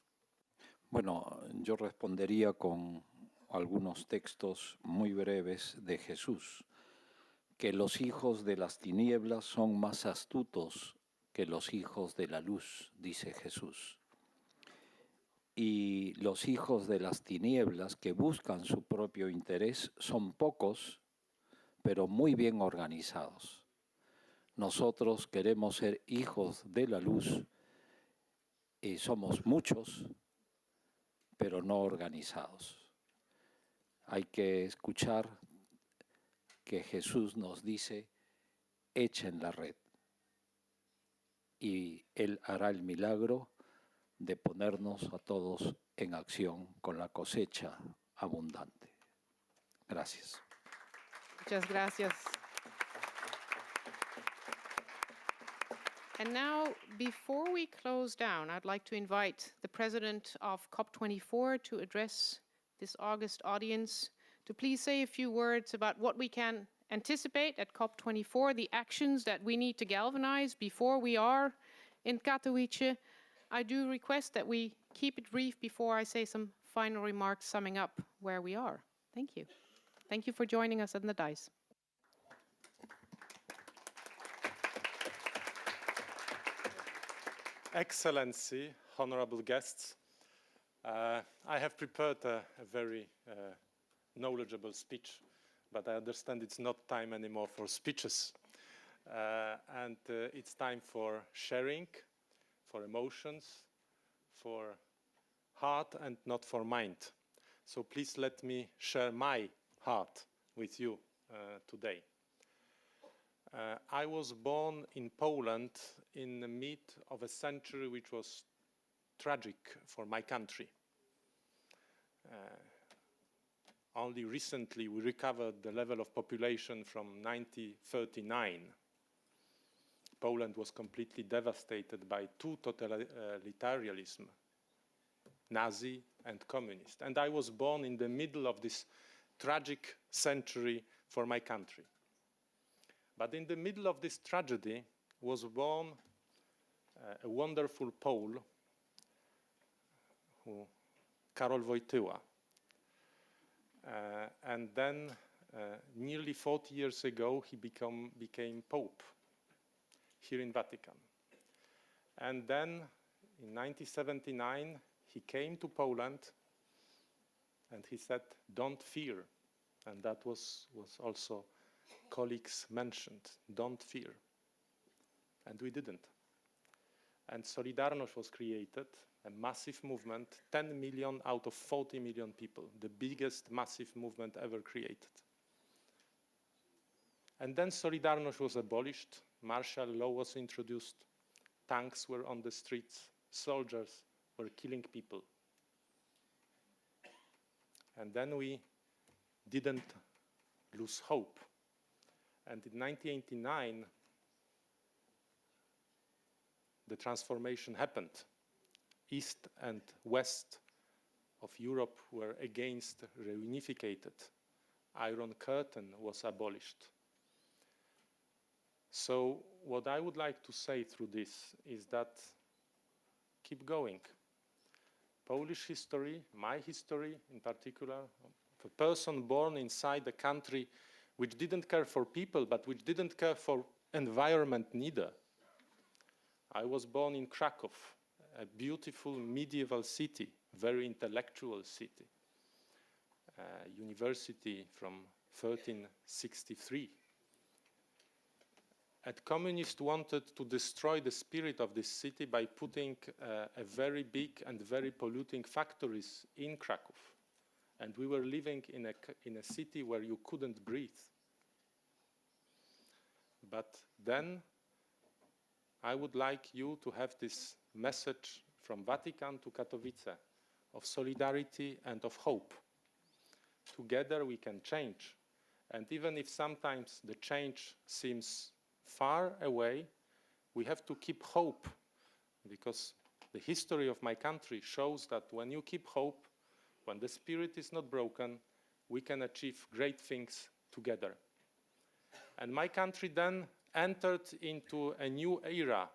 Bueno, yo respondería con algunos textos muy breves de Jesús, que los hijos de las tinieblas son más astutos que los hijos de la luz, dice Jesús. Y los hijos de las tinieblas que buscan su propio interés son pocos, pero muy bien organizados. Nosotros queremos ser hijos de la luz y somos muchos, pero no organizados. Hay que escuchar que Jesús nos dice, echen la red. Y Él hará el milagro de ponernos a todos en acción con la cosecha abundante. Gracias. Muchas gracias. And now, before we close down, I'd like to invite the president of COP24 to address this August audience, to please say a few words about what we can anticipate at COP24, the actions that we need to galvanize before we are in Katowice. I do request that we keep it brief before I say some final remarks summing up where we are. Thank you. Thank you for joining us on the dais. Excellency, honorable guests, I have prepared a very knowledgeable speech, but I understand it's not time anymore for speeches. And it's time for sharing, for emotions, for heart and not for mind. So please let me share my heart with you today. I was born in Poland in the mid of a century which was tragic for my country. Only recently we recovered the level of population from 1939. Poland was completely devastated by 2 totalitarianism, Nazi and communist. And I was born in the middle of this tragic century for my country. But in the middle of this tragedy was born a wonderful Pole, Karol Wojtyła. And then nearly 40 years ago, he became Pope here in Vatican. And then in 1979, he came to Poland and he said, "Don't fear, And that was also colleagues mentioned, don't fear. And we didn't. And Solidarność was created, a massive movement, 10 million out of 40 million people, the biggest massive movement ever created. And then Solidarność was abolished, martial law was introduced, tanks were on the streets, soldiers were killing people. And then we didn't lose hope. And in 1989, the transformation happened. East and West of Europe were against reunificated. Iron Curtain was abolished. So what I would like to say through this is that keep going. Polish history, my history in particular, of a person born inside a country which didn't care for people, but which didn't care for environment neither. I was born in Krakow, a beautiful medieval city, very intellectual city, university from 1363. And communists wanted to destroy the spirit of this city by putting a very big and very polluting factories in Krakow. And we were living in a city where you couldn't breathe. But then I would like you to have this message from Vatican to Katowice of solidarity and of hope. Together we can change. And even if sometimes the change seems far away, we have to keep hope, because the history of my country shows that when you keep hope, when the spirit is not broken, we can achieve great things together. And my country then entered into a new era,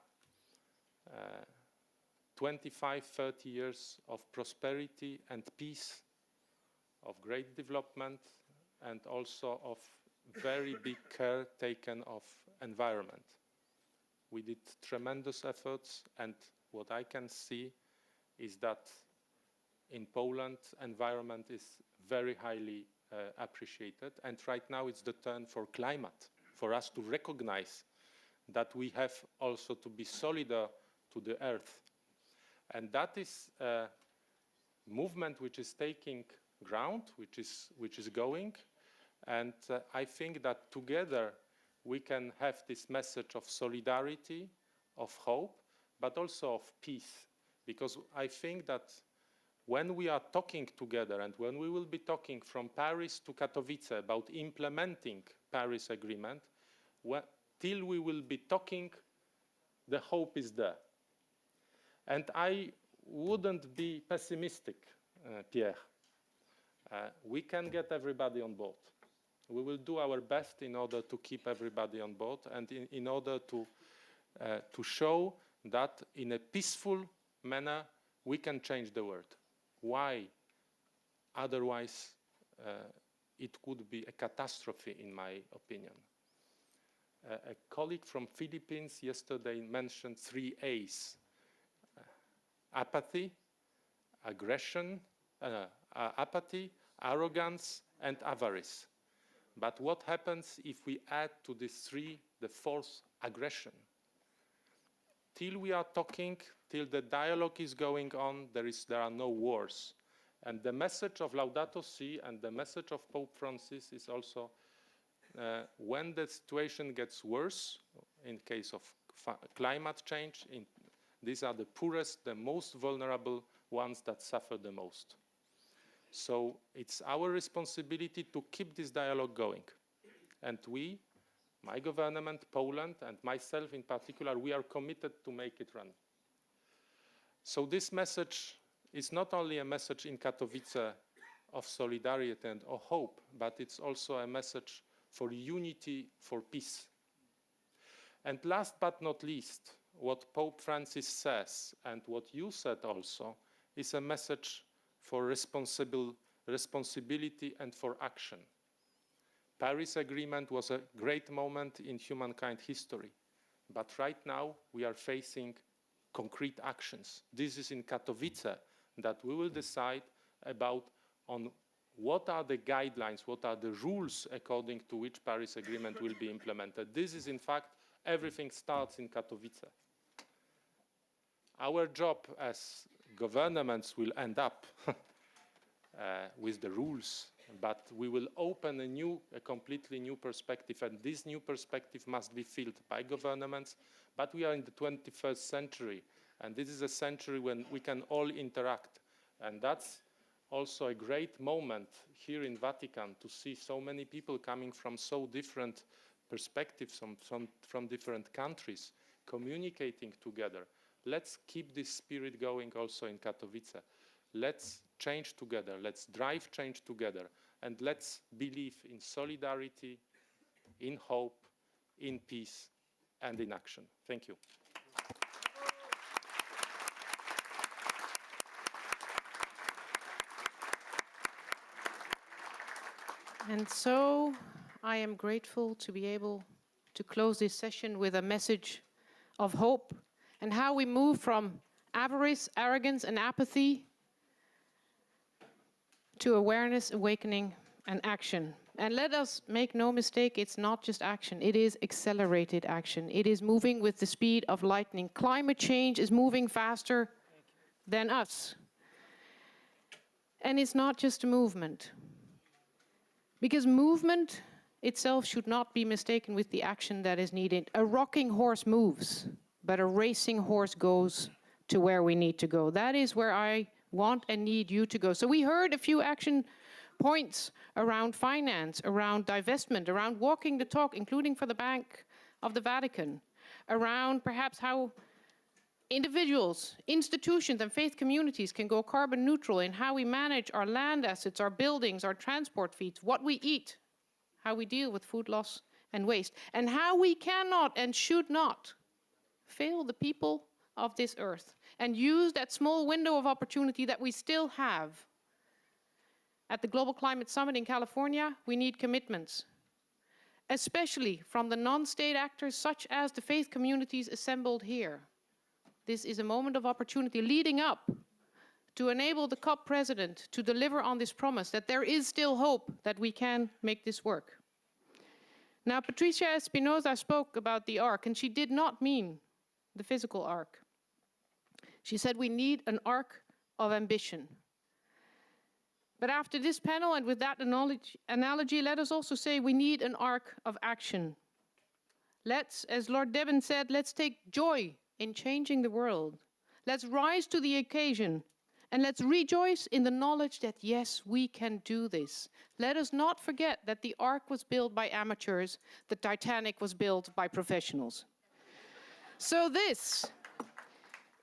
25, 30 years of prosperity and peace, of great development, and also of very big care taken of environment. We did tremendous efforts, and what I can see is that in Poland, environment is very highly appreciated, and right now it's the turn for climate, for us to recognize that we have also to be solidar to the earth. And that is a movement which is taking ground, which is going, and I think that together we can have this message of solidarity, of hope, but also of peace. Because I think that when we are talking together, and when we will be talking from Paris to Katowice about implementing Paris Agreement, till we will be talking, the hope is there. And I wouldn't be pessimistic, Pierre. We can get everybody on board. We will do our best in order to keep everybody on board, and in order to show that in a peaceful manner we can change the world. Why? Otherwise, it could be a catastrophe, in my opinion. A colleague from Philippines yesterday mentioned 3 A's. Apathy, aggression, apathy, arrogance, and avarice. But what happens if we add to these 3 the 4th, aggression? Till we are talking, till the dialogue is going on, there are no wars. And the message of Laudato Si and the message of Pope Francis is also when the situation gets worse, in case of climate change, these are the poorest, the most vulnerable ones that suffer the most. So it's our responsibility to keep this dialogue going. And we, my government, Poland, and myself in particular, we are committed to make it run. So this message is not only a message in Katowice of solidarity and of hope, but it's also a message for unity, for peace. And last but not least, what Pope Francis says, and what you said also, is a message for responsibility and for action. Paris Agreement was a great moment in humankind history, but right now we are facing concrete actions. This is in Katowice that we will decide about on what are the guidelines, what are the rules according to which Paris Agreement will be implemented. This is, in fact, everything starts in Katowice. Our job as governments will end up with the rules, but we will open a completely new perspective, and this new perspective must be filled by governments, but we are in the 21st century, and this is a century when we can all interact, and that's also a great moment here in Vatican to see so many people coming from so different perspectives, from different countries, communicating together. Let's keep this spirit going also in Katowice. Let's change together, let's drive change together, and let's believe in solidarity, in hope, in peace, and in action. Thank you. And so I am grateful to be able to close this session with a message of hope and how we move from avarice, arrogance, and apathy to awareness, awakening, and action. And let us make no mistake, it's not just action, it is accelerated action. It is moving with the speed of lightning. Climate change is moving faster than us. And it's not just a movement. Because movement itself should not be mistaken with the action that is needed. A rocking horse moves, but a racing horse goes to where we need to go. That is where I want and need you to go. So we heard a few action points around finance, around divestment, around walking the talk, including for the Bank of the Vatican, around perhaps how individuals, institutions, and faith communities can go carbon neutral in how we manage our land assets, our buildings, our transport feeds, what we eat, how we deal with food loss and waste, and how we cannot and should not fail the people of this earth and use that small window of opportunity that we still have. At the Global Climate Summit in California, we need commitments, especially from the non-state actors such as the faith communities assembled here. This is a moment of opportunity leading up to enable the COP president to deliver on this promise that there is still hope that we can make this work. Now, Patricia Espinosa spoke about the ark, and she did not mean the physical ark. She said we need an ark of ambition. But after this panel, and with that analogy, let us also say we need an ark of action. Let's, as Lord Deben said, let's take joy in changing the world. Let's rise to the occasion, and let's rejoice in the knowledge that, yes, we can do this. Let us not forget that the ark was built by amateurs, the Titanic was built by professionals. So this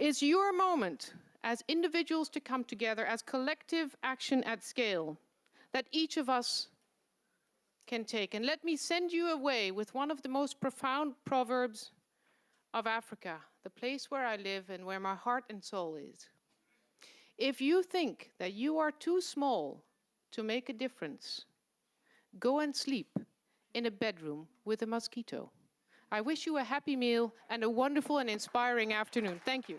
is your moment as individuals to come together as collective action at scale that each of us can take. And let me send you away with one of the most profound proverbs of Africa, the place where I live and where my heart and soul is. If you think that you are too small to make a difference, go and sleep in a bedroom with a mosquito. I wish you a happy meal and a wonderful and inspiring afternoon. Thank you.